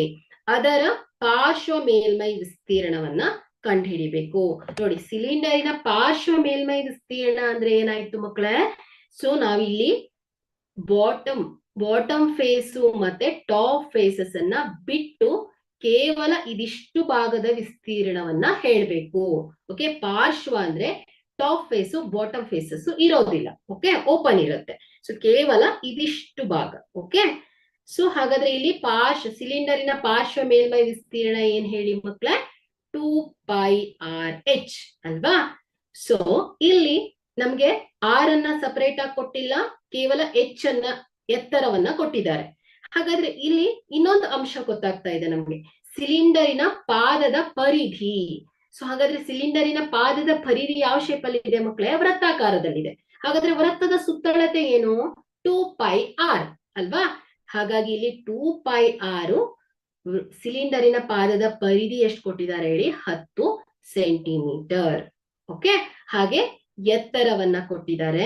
ಅದರ ಪಾರ್ಶ್ವ ಮೇಲ್ಮೈ ವಿಸ್ತೀರ್ಣವನ್ನ ಕಂಡುಹಿಡಿಬೇಕು. ನೋಡಿ, ಸಿಲಿಂಡರಿನ ಪಾರ್ಶ್ವ ಮೇಲ್ಮೈ ವಿಸ್ತೀರ್ಣ ಅಂದ್ರೆ ಏನಾಯ್ತು ಮಕ್ಕಳೇ, ಸೊ ನಾವಿಲ್ಲಿ ಬಾಟಮ್ ಫೇಸು ಮತ್ತೆ ಟಾಪ್ ಫೇಸಸ್ ಅನ್ನ ಬಿಟ್ಟು ಕೇವಲ ಇದಿಷ್ಟು ಭಾಗದ ವಿಸ್ತೀರ್ಣವನ್ನ ಹೇಳ್ಬೇಕು. ಓಕೆ, ಪಾರ್ಶ್ವ ಅಂದ್ರೆ ಟಾಪ್ ಫೇಸು ಬಾಟಮ್ ಫೇಸಸ್ ಇರೋದಿಲ್ಲ. ಓಕೆ, ಓಪನ್ ಇರುತ್ತೆ. ಸೊ ಕೇವಲ ಇದಿಷ್ಟು ಭಾಗ. ಓಕೆ, ಸೊ ಹಾಗಾದ್ರೆ ಇಲ್ಲಿ ಸಿಲಿಂಡರಿನ ಪಾರ್ಶ್ವ ಮೇಲ್ಮೈ ವಿಸ್ತೀರ್ಣ ಏನ್ ಹೇಳಿ ಮಕ್ಕಳೇ, 2πrh ಅಲ್ವಾ. ಸೊ ಇಲ್ಲಿ ನಮ್ಗೆ ಆರ್ ಅನ್ನ ಸಪರೇಟ್ ಆಗಿ ಕೊಟ್ಟಿಲ್ಲ, ಕೇವಲ ಎಚ್ ಅನ್ನ ಎತ್ತರವನ್ನ ಕೊಟ್ಟಿದ್ದಾರೆ. ಹಾಗಾದ್ರೆ ಇಲ್ಲಿ ಇನ್ನೊಂದು ಅಂಶ ಗೊತ್ತಾಗ್ತಾ ಇದೆ ನಮ್ಗೆ, ಸಿಲಿಂಡರಿನ ಪಾದದ ಪರಿಧಿ. ಸೊ ಹಾಗಾದ್ರೆ ಸಿಲಿಂಡರಿನ ಪಾದದ ಪರಿಧಿ ಯಾವ ಶೇಪ್ ಅಲ್ಲಿ ಇದೆ ಮಕ್ಕಳೇ, ವೃತ್ತಾಕಾರದಲ್ಲಿದೆ. ಹಾಗಾದ್ರೆ ವೃತ್ತದ ಸುತ್ತಳತೆ ಏನು, 2πr ಅಲ್ವಾ. ಹಾಗಾಗಿ ಇಲ್ಲಿ 2πr, ಸಿಲಿಂಡರಿನ ಪಾದದ ಪರಿಧಿ ಎಷ್ಟು ಕೊಟ್ಟಿದ್ದಾರೆ ಹೇಳಿ, 10 ಸೆಂಟಿಮೀಟರ್. ಓಕೆ, ಹಾಗೆ ಎತ್ತರವನ್ನ ಕೊಟ್ಟಿದ್ದಾರೆ,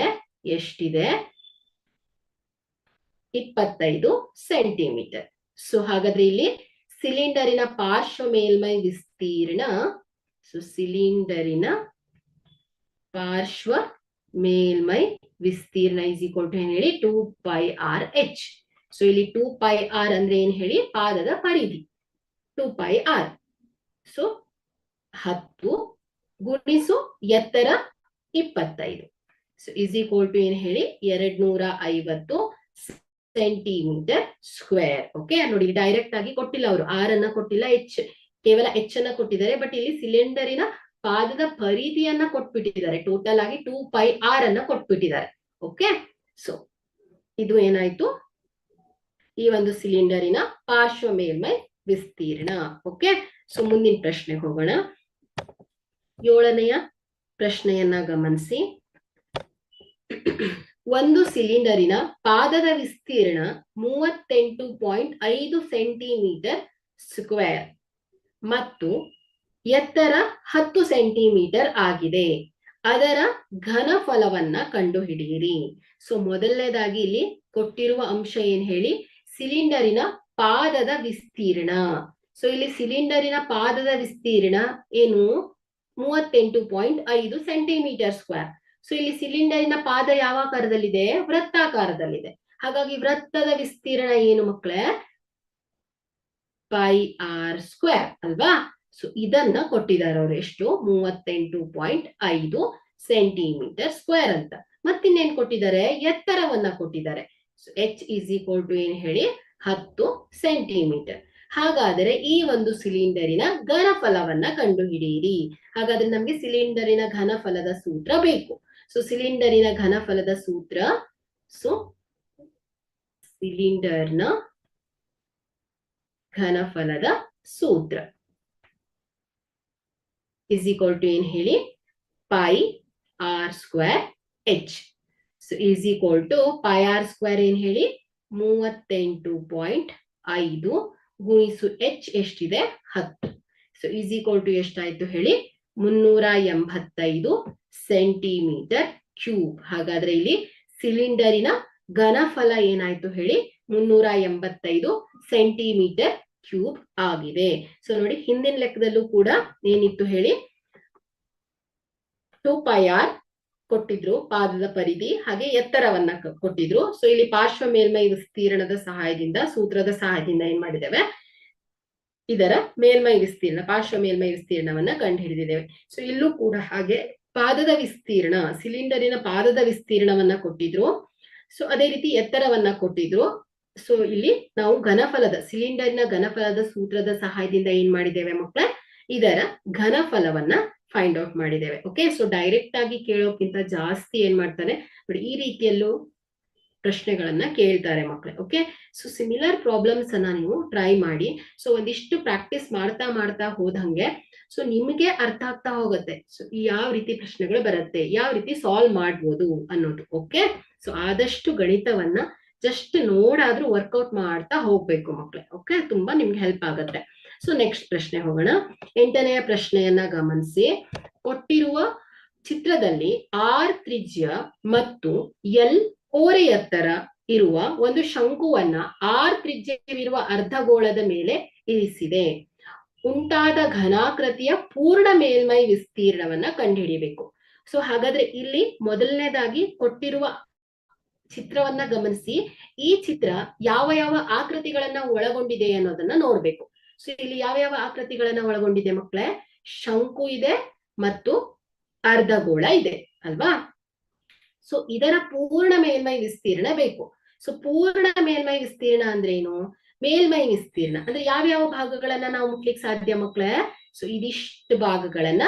ಎಷ್ಟಿದೆ, 25 ಸೆಂಟಿಮೀಟರ್. ಸೊ ಹಾಗಾದ್ರೆ ಇಲ್ಲಿ ಸಿಲಿಂಡರಿನ ಪಾರ್ಶ್ವ ಮೇಲ್ಮೈ ವಿಸ್ತೀರ್ಣ, ಸೊ ಸಿಲಿಂಡರಿನ ಪಾರ್ಶ್ವ ಮೇಲ್ಮೈ ವಿಸ್ತೀರ್ಣ ಇಸ್ ಈಕ್ವಲ್ ಟು ಏನ್ ಹೇಳಿ, 2πrh. ಸೊ ಇಲ್ಲಿ 2πr ಅಂದ್ರೆ ಏನ್ ಹೇಳಿ, ಪಾದದ ಪರಿಧಿ 2πr. ಸೊ 10 ಗುಣಿಸು ಎತ್ತರ 25. ಸೊ ಇಸ್ ಈಕ್ವಲ್ ಟು ಏನ್ ಹೇಳಿ, 250 ಸೆಂಟಿಮೀಟರ್ ಸ್ಕ್ವೇರ್. ಓಕೆ, ನೋಡಿ ಡೈರೆಕ್ಟ್ ಆಗಿ ಕೊಟ್ಟಿಲ್ಲ ಅವರು, ಆರ್ ಅನ್ನ ಕೊಟ್ಟಿಲ್ಲ, ಕೇವಲ ಎಚ್ ಅನ್ನ ಕೊಟ್ಟಿದ್ದಾರೆ. ಬಟ್ ಇಲ್ಲಿ ಸಿಲಿಂಡರಿನ ಪಾದದ ಪರಿಧಿಯನ್ನ ಕೊಟ್ಬಿಟ್ಟಿದ್ದಾರೆ, ಟೋಟಲ್ ಆಗಿ 2πr ಅನ್ನ ಕೊಟ್ಬಿಟ್ಟಿದ್ದಾರೆ. ಓಕೆ, ಸೊ ಇದು ಏನಾಯ್ತು, ಈ ಒಂದು ಸಿಲಿಂಡರಿನ ಪಾರ್ಶ್ವ ಮೇಲ್ಮೈ ವಿಸ್ತೀರ್ಣ. ಓಕೆ, ಸೊ ಮುಂದಿನ ಪ್ರಶ್ನೆಗೆ ಹೋಗೋಣ. 7ನೆಯ ಪ್ರಶ್ನೆಯನ್ನ ಗಮನಿಸಿ. ಒಂದು ಸಿಲಿಂಡರಿನ ಪಾದದ ವಿಸ್ತೀರ್ಣ 38.5 ಸೆಂಟಿಮೀಟರ್ ಸ್ಕ್ವೇರ್ ಮತ್ತು ಎತ್ತರ 10 ಸೆಂಟಿಮೀಟರ್ ಆಗಿದೆ. ಅದರ ಘನಫಲವನ್ನ ಕಂಡುಹಿಡಿಯಿರಿ. ಸೊ ಮೊದಲನೇದಾಗಿ ಇಲ್ಲಿ ಕೊಟ್ಟಿರುವ ಅಂಶ ಏನ್ ಹೇಳಿ, ಸಿಲಿಂಡರಿನ ಪಾದದ ವಿಸ್ತೀರ್ಣ. ಸೊ ಇಲ್ಲಿ ಸಿಲಿಂಡರಿನ ಪಾದದ ವಿಸ್ತೀರ್ಣ ಏನು, 38.5 ಸೆಂಟಿಮೀಟರ್ ಸ್ಕ್ವೇರ್. ಸೊ ಇಲ್ಲಿ ಸಿಲಿಂಡರಿನ ಪಾದ ಯಾವ ಆಕಾರದಲ್ಲಿದೆ, ವೃತ್ತಾಕಾರದಲ್ಲಿದೆ. ಹಾಗಾಗಿ ವೃತ್ತದ ವಿಸ್ತೀರ್ಣ ಏನು ಮಕ್ಕಳೇ, πr² ಅಲ್ವಾ. ಸೊ ಇದನ್ನ ಕೊಟ್ಟಿದ್ದಾರೆ ಅವರು, ಎಷ್ಟು, 38.5 ಸೆಂಟಿಮೀಟರ್ ಸ್ಕ್ವೇರ್ ಅಂತ. ಮತ್ತಿನ್ನೇನ್ ಕೊಟ್ಟಿದ್ದಾರೆ, ಎತ್ತರವನ್ನ ಕೊಟ್ಟಿದ್ದಾರೆ. So h is equal to ಏನ್ ಹೇಳಿ, 10 ಸೆಂಟಿಮೀಟರ್. ಹಾಗಾದರೆ ಈ ಒಂದು ಸಿಲಿಂಡರಿನ ಘನಫಲವನ್ನ ಕಂಡುಹಿಡಿಯಿರಿ. ಹಾಗಾದ್ರೆ ನಮ್ಗೆ ಸಿಲಿಂಡರಿನ ಘನಫಲದ ಸೂತ್ರ ಬೇಕು. ಸೊ ಸಿಲಿಂಡರಿನ ಘನಫಲದ ಸೂತ್ರ, ಸೊ ಸಿಲಿಂಡರ್ನ ಘನಫಲದ ಸೂತ್ರ ಇಸ್ ಈಕ್ವಲ್ ಟು ಏನ್ ಹೇಳಿ, πr²h. So is equal to πr² ಏನ್ ಹೇಳಿ, 38.5 ಗುಣಿಸು h ಎಷ್ಟಿದೆ, 10. ಸೊ ಇಸ್ ಈಕ್ವಲ್ ಟು ಎಷ್ಟಾಯ್ತು ಹೇಳಿ, 385 ಸೆಂಟಿಮೀಟರ್ ಕ್ಯೂಬ್. ಹಾಗಾದ್ರೆ ಇಲ್ಲಿ ಸಿಲಿಂಡರಿನ ಘನಫಲ ಏನಾಯ್ತು ಹೇಳಿ, 385 ಸೆಂಟಿಮೀಟರ್ ಕ್ಯೂಬ್ ಆಗಿದೆ. ಸೊ ನೋಡಿ, ಹಿಂದಿನ ಲೆಕ್ಕದಲ್ಲೂ ಕೂಡ ಏನಿತ್ತು ಹೇಳಿ, 2πr ಕೊಟ್ಟಿದ್ರು ಪಾದದ ಪರಿಧಿ, ಹಾಗೆ ಎತ್ತರವನ್ನ ಕೊಟ್ಟಿದ್ರು. ಸೊ ಇಲ್ಲಿ ಪಾರ್ಶ್ವ ಮೇಲ್ಮೈ ವಿಸ್ತೀರ್ಣದ ಸಹಾಯದಿಂದ, ಸೂತ್ರದ ಸಹಾಯದಿಂದ ಏನ್ ಮಾಡಿದ್ದೇವೆ, ಇದರ ಮೇಲ್ಮೈ ವಿಸ್ತೀರ್ಣ, ಪಾರ್ಶ್ವ ಮೇಲ್ಮೈ ವಿಸ್ತೀರ್ಣವನ್ನ ಕಂಡು ಹಿಡಿದಿದ್ದೇವೆ. ಸೊ ಇಲ್ಲೂ ಕೂಡ ಹಾಗೆ ಪಾದದ ವಿಸ್ತೀರ್ಣ, ಸಿಲಿಂಡರಿನ ಪಾದದ ವಿಸ್ತೀರ್ಣವನ್ನ ಕೊಟ್ಟಿದ್ರು. ಸೊ ಅದೇ ರೀತಿ ಎತ್ತರವನ್ನ ಕೊಟ್ಟಿದ್ರು. ಸೊ ಇಲ್ಲಿ ನಾವು ಘನಫಲದ, ಸಿಲಿಂಡರ್ನ ಘನಫಲದ ಸೂತ್ರದ ಸಹಾಯದಿಂದ ಏನ್ ಮಾಡಿದ್ದೇವೆ ಮಕ್ಕಳೇ, ಇದರ ಘನಫಲವನ್ನ ಫೈಂಡ್ ಔಟ್ ಮಾಡಿದ್ದೇವೆ. ಓಕೆ, ಸೊ ಡೈರೆಕ್ಟ್ ಆಗಿ ಕೇಳೋಕ್ಕಿಂತ ಜಾಸ್ತಿ ಏನ್ ಮಾಡ್ತಾರೆ ನೋಡಿ, ಈ ರೀತಿಯಲ್ಲೂ ಪ್ರಶ್ನೆಗಳನ್ನ ಕೇಳ್ತಾರೆ ಮಕ್ಕಳೇ. ಓಕೆ, ಸೊ ಸಿಮಿಲರ್ ಪ್ರಾಬ್ಲಮ್ಸ್ ಅನ್ನ ನೀವು ಟ್ರೈ ಮಾಡಿ. ಸೊ ಒಂದಿಷ್ಟು ಪ್ರಾಕ್ಟೀಸ್ ಮಾಡ್ತಾ ಮಾಡ್ತಾ ಹೋದಂಗೆ ಸೊ ನಿಮ್ಗೆ ಅರ್ಥ ಆಗ್ತಾ ಹೋಗುತ್ತೆ. ಸೊ ಯಾವ ರೀತಿ ಪ್ರಶ್ನೆಗಳು ಬರುತ್ತೆ, ಯಾವ ರೀತಿ ಸಾಲ್ವ್ ಮಾಡ್ಬೋದು ಅನ್ನೋದು. ಓಕೆ, ಸೊ ಆದಷ್ಟು ಗಣಿತವನ್ನ ಜಸ್ಟ್ ನೋಡಾದ್ರೂ ವರ್ಕೌಟ್ ಮಾಡ್ತಾ ಹೋಗ್ಬೇಕು ಮಕ್ಕಳೇ. ಓಕೆ, ತುಂಬಾ ನಿಮ್ಗೆ ಹೆಲ್ಪ್ ಆಗುತ್ತೆ. ಸೊ ನೆಕ್ಸ್ಟ್ ಪ್ರಶ್ನೆ ಹೋಗೋಣ. 8ನೆಯ ಪ್ರಶ್ನೆಯನ್ನ ಗಮನಿಸಿ. ಕೊಟ್ಟಿರುವ ಚಿತ್ರದಲ್ಲಿ ಆರ್ ತ್ರಿಜ್ಯ ಮತ್ತು ಎಲ್ ಓರೆ ಎತ್ತರ ಇರುವ ಒಂದು ಶಂಕುವನ್ನ ಆರ್ ತ್ರಿಜ್ಯವಿರುವ ಅರ್ಧಗೋಳದ ಮೇಲೆ ಇರಿಸಿದೆ. ಉಂಟಾದ ಘನಾಕೃತಿಯ ಪೂರ್ಣ ಮೇಲ್ಮೈ ವಿಸ್ತೀರ್ಣವನ್ನ ಕಂಡುಹಿಡಿಯಬೇಕು. ಸೊ ಹಾಗಾದ್ರೆ ಇಲ್ಲಿ ಮೊದಲನೇದಾಗಿ ಕೊಟ್ಟಿರುವ ಚಿತ್ರವನ್ನ ಗಮನಿಸಿ. ಈ ಚಿತ್ರ ಯಾವ ಯಾವ ಆಕೃತಿಗಳನ್ನ ಒಳಗೊಂಡಿದೆ ಅನ್ನೋದನ್ನ ನೋಡ್ಬೇಕು. ಸೊ ಇಲ್ಲಿ ಯಾವ ಯಾವ ಆಕೃತಿಗಳನ್ನ ಒಳಗೊಂಡಿದೆ ಮಕ್ಕಳೇ? ಶಂಕು ಇದೆ ಮತ್ತು ಅರ್ಧಗೋಳ ಇದೆ ಅಲ್ವಾ? ಸೊ ಇದರ ಪೂರ್ಣ ಮೇಲ್ಮೈ ವಿಸ್ತೀರ್ಣ ಬೇಕು. ಸೊ ಪೂರ್ಣ ಮೇಲ್ಮೈ ವಿಸ್ತೀರ್ಣ ಅಂದ್ರೆ ಏನು? ಮೇಲ್ಮೈ ವಿಸ್ತೀರ್ಣ ಅಂದ್ರೆ ಯಾವ್ಯಾವ ಭಾಗಗಳನ್ನ ನಾವು ಮುಟ್ಲಿಕ್ಕೆ ಸಾಧ್ಯ ಮಕ್ಕಳೇ? ಸೊ ಇದಿಷ್ಟು ಭಾಗಗಳನ್ನ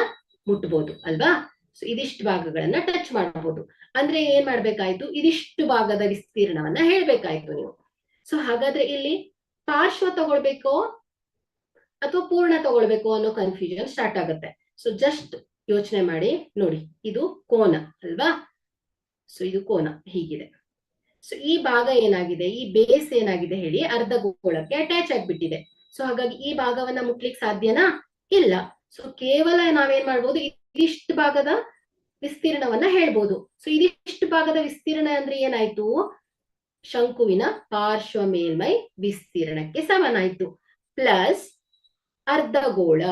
ಮುಟ್ಬೋದು ಅಲ್ವಾ? ಸೊ ಇದಿಷ್ಟು ಭಾಗಗಳನ್ನ ಟಚ್ ಮಾಡಬಹುದು. ಅಂದ್ರೆ ಏನ್ ಮಾಡ್ಬೇಕಾಯ್ತು? ಇದಿಷ್ಟು ಭಾಗದ ವಿಸ್ತೀರ್ಣವನ್ನ ಹೇಳ್ಬೇಕಾಯ್ತು ನೀವು. ಸೊ ಹಾಗಾದ್ರೆ ಇಲ್ಲಿ ಪಾರ್ಶ್ವ ತಗೊಳ್ಬೇಕು ಅಥವಾ ಪೂರ್ಣ ತಗೊಳ್ಬೇಕು ಅನ್ನೋ ಕನ್ಫ್ಯೂಷನ್ ಸ್ಟಾರ್ಟ್ ಆಗುತ್ತೆ. ಸೊ ಜಸ್ಟ್ ಯೋಚನೆ ಮಾಡಿ ನೋಡಿ, ಇದು ಕೋನ ಅಲ್ವಾ? ಸೊ ಇದು ಕೋನ ಹೀಗಿದೆ. ಸೊ ಈ ಭಾಗ ಏನಾಗಿದೆ, ಈ ಬೇಸ್ ಏನಾಗಿದೆ ಹೇಳಿ, ಅರ್ಧಗೋಳಕ್ಕೆ ಅಟ್ಯಾಚ್ ಆಗ್ಬಿಟ್ಟಿದೆ. ಸೊ ಹಾಗಾಗಿ ಈ ಭಾಗವನ್ನ ಮುಟ್ಲಿಕ್ಕೆ ಸಾಧ್ಯನಾ? ಇಲ್ಲ. ಸೊ ಕೇವಲ ನಾವೇನ್ ಮಾಡ್ಬೋದು, ಇದಿಷ್ಟು ಭಾಗದ ವಿಸ್ತೀರ್ಣವನ್ನ ಹೇಳ್ಬೋದು. ಸೊ ಇದಿಷ್ಟು ಭಾಗದ ವಿಸ್ತೀರ್ಣ ಅಂದ್ರೆ ಏನಾಯ್ತು? ಶಂಕುವಿನ ಪಾರ್ಶ್ವ ಮೇಲ್ಮೈ ವಿಸ್ತೀರ್ಣಕ್ಕೆ ಸಮನಾಯ್ತು ಪ್ಲಸ್ ಅರ್ಧಗೋಳ.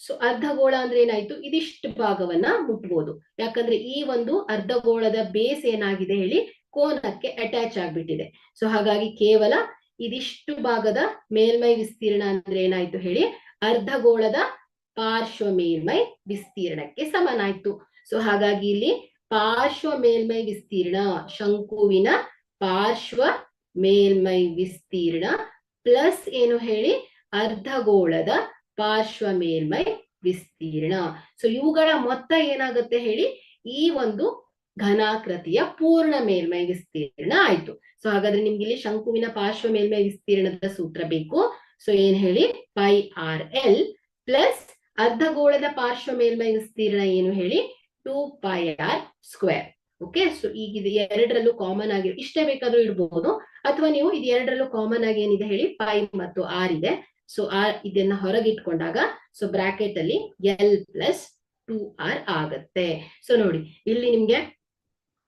ಸೊ ಅರ್ಧಗೋಳ ಅಂದ್ರೆ ಏನಾಯ್ತು? ಇದಿಷ್ಟು ಭಾಗವನ್ನ ಮುಟ್ಬೋದು. ಯಾಕಂದ್ರೆ ಈ ಒಂದು ಅರ್ಧಗೋಳದ ಬೇಸ್ ಏನಾಗಿದೆ ಹೇಳಿ, ಕೋನಕ್ಕೆ ಅಟ್ಯಾಚ್ ಆಗ್ಬಿಟ್ಟಿದೆ. ಸೊ ಹಾಗಾಗಿ ಕೇವಲ ಇದಿಷ್ಟು ಭಾಗದ ಮೇಲ್ಮೈ ವಿಸ್ತೀರ್ಣ ಅಂದ್ರೆ ಏನಾಯ್ತು ಹೇಳಿ, ಅರ್ಧಗೋಳದ ಪಾರ್ಶ್ವ ಮೇಲ್ಮೈ ವಿಸ್ತೀರ್ಣಕ್ಕೆ ಸಮನಾಯ್ತು. ಸೊ ಹಾಗಾಗಿ ಇಲ್ಲಿ ಪಾರ್ಶ್ವ ಮೇಲ್ಮೈ ವಿಸ್ತೀರ್ಣ, ಶಂಕುವಿನ ಪಾರ್ಶ್ವ ಮೇಲ್ಮೈ ವಿಸ್ತೀರ್ಣ ಪ್ಲಸ್ ಏನು ಹೇಳಿ, ಅರ್ಧಗೋಳದ ಪಾರ್ಶ್ವ ಮೇಲ್ಮೈ ವಿಸ್ತೀರ್ಣ. ಸೊ ಇವುಗಳ ಮೊತ್ತ ಏನಾಗುತ್ತೆ ಹೇಳಿ, ಈ ಒಂದು ಘನಾಕೃತಿಯ ಪೂರ್ಣ ಮೇಲ್ಮೈ ವಿಸ್ತೀರ್ಣ ಆಯ್ತು. ಸೊ ಹಾಗಾದ್ರೆ ನಿಮ್ಗೆ ಇಲ್ಲಿ ಶಂಕುವಿನ ಪಾರ್ಶ್ವ ಮೇಲ್ಮೈ ವಿಸ್ತೀರ್ಣದ ಸೂತ್ರ ಬೇಕು. ಸೊ ಏನ್ ಹೇಳಿ, ಪೈ ಆರ್ ಎಲ್ ಪ್ಲಸ್ ಅರ್ಧಗೋಳದ ಪಾರ್ಶ್ವ ಮೇಲ್ಮೈ ವಿಸ್ತೀರ್ಣ ಏನು ಹೇಳಿ, 2 pi r square. Okay, so ಈಗ ಇದು ಎರಡರಲ್ಲೂ ಕಾಮನ್ ಆಗಿ ಇಷ್ಟೇ ಬೇಕಾದ್ರೂ ಇಡ್ಬಹುದು, ಅಥವಾ ನೀವು ಇದು ಎರಡರಲ್ಲೂ ಕಾಮನ್ ಆಗಿ ಏನಿದೆ ಹೇಳಿ, ಪೈ ಮತ್ತು ಆರ್ ಇದೆ. ಸೊ ಆರ್ ಇದನ್ನ ಹೊರಗಿಟ್ಕೊಂಡಾಗ ಸೊ ಬ್ರಾಕೆಟ್ ಅಲ್ಲಿ ಎಲ್ ಪ್ಲಸ್ 2r ಆಗತ್ತೆ. ಸೊ ನೋಡಿ, ಇಲ್ಲಿ ನಿಮ್ಗೆ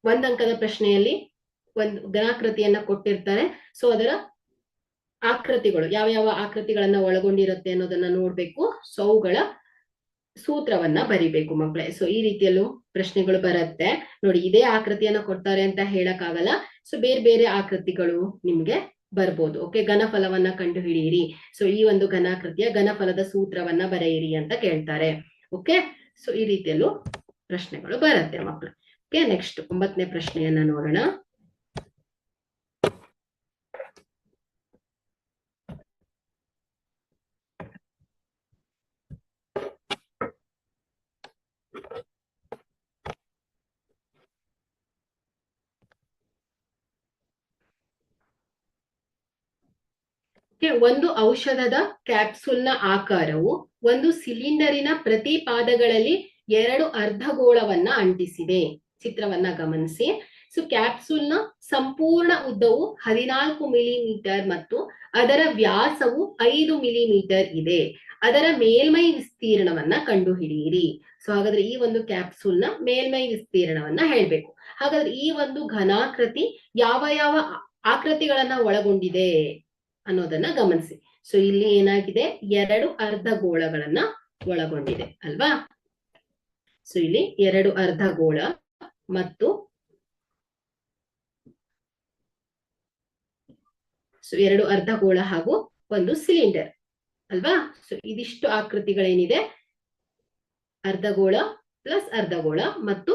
ಒಂದಂಕದ ಪ್ರಶ್ನೆಯಲ್ಲಿ ಒಂದು ಘನಾಕೃತಿಯನ್ನ ಕೊಟ್ಟಿರ್ತಾರೆ. ಸೊ ಅದರ ಆಕೃತಿಗಳು ಯಾವ ಯಾವ ಆಕೃತಿಗಳನ್ನ ಒಳಗೊಂಡಿರುತ್ತೆ ಅನ್ನೋದನ್ನ ನೋಡ್ಬೇಕು. ಸೊ ಅವುಗಳ ಸೂತ್ರವನ್ನ ಬರಿಬೇಕು ಮಕ್ಕಳೇ. ಸೊ ಈ ರೀತಿಯಲ್ಲೂ ಪ್ರಶ್ನೆಗಳು ಬರುತ್ತೆ ನೋಡಿ. ಇದೇ ಆಕೃತಿಯನ್ನ ಕೊಡ್ತಾರೆ ಅಂತ ಹೇಳಕ್ ಆಗಲ್ಲ. ಸೊ ಬೇರೆ ಬೇರೆ ಆಕೃತಿಗಳು ನಿಮ್ಗೆ ಬರ್ಬೋದು. ಓಕೆ, ಘನಫಲವನ್ನ ಕಂಡು ಹಿಡಿಯಿರಿ. ಸೊ ಈ ಒಂದು ಘನಾಕೃತಿಯ ಘನಫಲದ ಸೂತ್ರವನ್ನ ಬರೆಯಿರಿ ಅಂತ ಕೇಳ್ತಾರೆ. ಓಕೆ, ಸೊ ಈ ರೀತಿಯಲ್ಲೂ ಪ್ರಶ್ನೆಗಳು ಬರುತ್ತೆ ಮಕ್ಕಳು. ಓಕೆ, ನೆಕ್ಸ್ಟ್ 9ನೇ ಪ್ರಶ್ನೆಯನ್ನ ನೋಡೋಣ. ಒಂದು ಔಷಧದ ಕ್ಯಾಪ್ಸೂಲ್ನ ಆಕಾರವು ಒಂದು ಸಿಲಿಂಡರಿನ ಪ್ರತಿ ಪಾದಗಳಲ್ಲಿ 2 ಅರ್ಧಗೋಳವನ್ನ ಅಂಟಿಸಿದೆ. ಚಿತ್ರವನ್ನ ಗಮನಿಸಿ. ಸೊ ಕ್ಯಾಪ್ಸೂಲ್ನ ಸಂಪೂರ್ಣ ಉದ್ದವು 14 ಮಿಲಿಮೀಟರ್ ಮತ್ತು ಅದರ ವ್ಯಾಸವು 5 ಮಿಲಿಮೀಟರ್ ಇದೆ. ಅದರ ಮೇಲ್ಮೈ ವಿಸ್ತೀರ್ಣವನ್ನ ಕಂಡುಹಿಡಿಯಿರಿ. ಸೊ ಹಾಗಾದ್ರೆ ಈ ಒಂದು ಕ್ಯಾಪ್ಸೂಲ್ನ ಮೇಲ್ಮೈ ವಿಸ್ತೀರ್ಣವನ್ನ ಹೇಳ್ಬೇಕು. ಹಾಗಾದ್ರೆ ಈ ಒಂದು ಘನಾಕೃತಿ ಯಾವ ಯಾವ ಆಕೃತಿಗಳನ್ನ ಒಳಗೊಂಡಿದೆ ಅನ್ನೋದನ್ನ ಗಮನಿಸಿ. ಸೊ ಇಲ್ಲಿ ಏನಾಗಿದೆ, 2 ಅರ್ಧಗೋಳಗಳನ್ನ ಒಳಗೊಂಡಿದೆ ಅಲ್ವಾ? ಸೊ ಇಲ್ಲಿ 2 ಅರ್ಧಗೋಳ ಮತ್ತು ಸೊ 2 ಅರ್ಧಗೋಳ ಹಾಗೂ ಒಂದು ಸಿಲಿಂಡರ್ ಅಲ್ವಾ? ಸೊ ಇದಿಷ್ಟು ಆಕೃತಿಗಳೇನಿದೆ, ಅರ್ಧಗೋಳ ಪ್ಲಸ್ ಅರ್ಧಗೋಳ ಮತ್ತು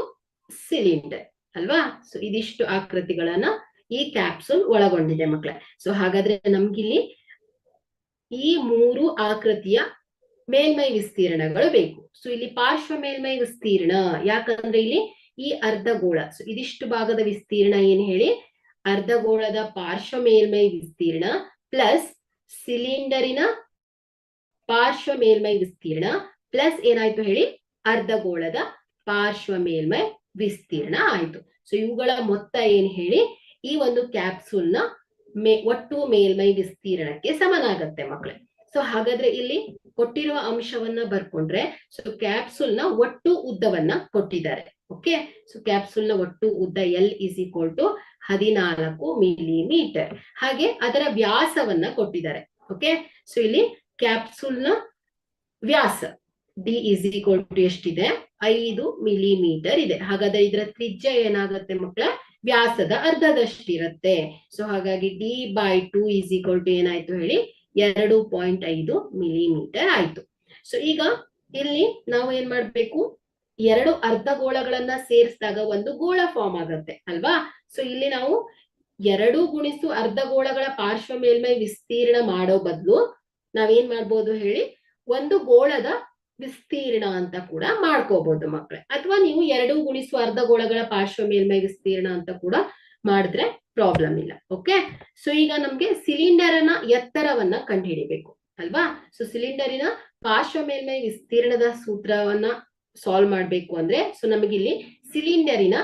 ಸಿಲಿಂಡರ್ ಅಲ್ವಾ? ಸೊ ಇದಿಷ್ಟು ಆಕೃತಿಗಳನ್ನ ಈ ಕ್ಯಾಪ್ಸೂಲ್ ಒಳಗೊಂಡಿದೆ ಮಕ್ಕಳೇ. ಸೊ ಹಾಗಾದ್ರೆ ನಮ್ಗಿಲ್ಲಿ ಈ 3 ಆಕೃತಿಯ ಮೇಲ್ಮೈ ವಿಸ್ತೀರ್ಣಗಳು ಬೇಕು. ಸೊ ಇಲ್ಲಿ ಪಾರ್ಶ್ವ ಮೇಲ್ಮೈ ವಿಸ್ತೀರ್ಣ, ಯಾಕಂದ್ರೆ ಇಲ್ಲಿ ಈ ಅರ್ಧಗೋಳ, ಸೊ ಇದಿಷ್ಟು ಭಾಗದ ವಿಸ್ತೀರ್ಣ ಏನ್ ಹೇಳಿ, ಅರ್ಧಗೋಳದ ಪಾರ್ಶ್ವ ಮೇಲ್ಮೈ ವಿಸ್ತೀರ್ಣ ಪ್ಲಸ್ ಸಿಲಿಂಡರಿನ ಪಾರ್ಶ್ವ ಮೇಲ್ಮೈ ವಿಸ್ತೀರ್ಣ ಪ್ಲಸ್ ಏನಾಯ್ತು ಹೇಳಿ, ಅರ್ಧಗೋಳದ ಪಾರ್ಶ್ವ ಮೇಲ್ಮೈ ವಿಸ್ತೀರ್ಣ ಆಯ್ತು. ಸೊ ಇವುಗಳ ಮೊತ್ತ ಏನ್ ಹೇಳಿ, ಈ ಒಂದು ಕ್ಯಾಪ್ಸೂಲ್ ನ ಒಟ್ಟು ಮೇಲ್ಮೈ ವಿಸ್ತೀರ್ಣಕ್ಕೆ ಸಮನಾಗತ್ತೆ ಮಕ್ಕಳೇ. ಸೊ ಹಾಗಾದ್ರೆ ಇಲ್ಲಿ ಕೊಟ್ಟಿರುವ ಅಂಶವನ್ನ ಬರ್ಕೊಂಡ್ರೆ, ಸೊ ಕ್ಯಾಪ್ಸೂಲ್ ನ ಒಟ್ಟು ಉದ್ದವನ್ನ ಕೊಟ್ಟಿದ್ದಾರೆ. ಓಕೆ, ಸೊ ಕ್ಯಾಪ್ಸೂಲ್ ನ ಒಟ್ಟು ಉದ್ದ L is equal to 14 millimetre. ಹಾಗೆ ಅದರ ವ್ಯಾಸವನ್ನ ಕೊಟ್ಟಿದ್ದಾರೆ. ಓಕೆ, ಸೊ ಇಲ್ಲಿ ಕ್ಯಾಪ್ಸೂಲ್ ನ ವ್ಯಾಸ D ಇಸ್ ಈಕ್ವಲ್ ಟು ಎಷ್ಟಿದೆ, 5 ಮಿಲಿಮೀಟರ್ ಇದೆ. ಹಾಗಾದ್ರೆ ಇದರ ತ್ರಿಜ್ಯ ಏನಾಗುತ್ತೆ ಮಕ್ಕಳ, ವ್ಯಾಸದ ಅರ್ಧದಷ್ಟಿರುತ್ತೆ. ಸೊ ಹಾಗಾಗಿ D/2 ಇಸ್ ಈಕ್ವಲ್ ಟು ಏನಾಯ್ತು ಹೇಳಿ, 2.5 ಮಿಲಿಮೀಟರ್ ಆಯ್ತು. ಸೊ ಈಗ ಇಲ್ಲಿ ನಾವು ಏನ್ ಮಾಡ್ಬೇಕು, 2 ಅರ್ಧಗೋಳಗಳನ್ನ ಸೇರಿಸಿದಾಗ ಒಂದು ಗೋಳ ಫಾರ್ಮ್ ಆಗತ್ತೆ ಅಲ್ವಾ? ಸೊ ಇಲ್ಲಿ ನಾವು 2 ಗುಣಿಸು ಅರ್ಧಗೋಳಗಳ ಪಾರ್ಶ್ವ ಮೇಲ್ಮೈ ವಿಸ್ತೀರ್ಣ ಮಾಡೋ ಬದಲು ನಾವೇನ್ ಮಾಡ್ಬೋದು ಹೇಳಿ, ಒಂದು ಗೋಳದ ವಿಸ್ತೀರ್ಣ ಅಂತ ಕೂಡ ಮಾಡ್ಕೋಬಹುದು ಮಕ್ಕಳೇ. ಅಥವಾ ನೀವು 2 ಗುಣಿಸು ಅರ್ಧಗೋಳಗಳ ಪಾರ್ಶ್ವ ಮೇಲ್ಮೈ ವಿಸ್ತೀರ್ಣ ಅಂತ ಕೂಡ ಮಾಡಿದ್ರೆ ಪ್ರಾಬ್ಲಮ್ ಇಲ್ಲ. ಓಕೆ, ಸೊ ಈಗ ನಮ್ಗೆ ಸಿಲಿಂಡರ್ನ ಎತ್ತರವನ್ನ ಕಂಡುಹಿಡಿಬೇಕು ಅಲ್ವಾ? ಸೊ ಸಿಲಿಂಡರಿನ ಪಾರ್ಶ್ವ ಮೇಲ್ಮೈ ವಿಸ್ತೀರ್ಣದ ಸೂತ್ರವನ್ನ ಸಾಲ್ವ್ ಮಾಡ್ಬೇಕು ಅಂದ್ರೆ, ಸೊ ನಮಗಿಲ್ಲಿ ಸಿಲಿಂಡರಿನ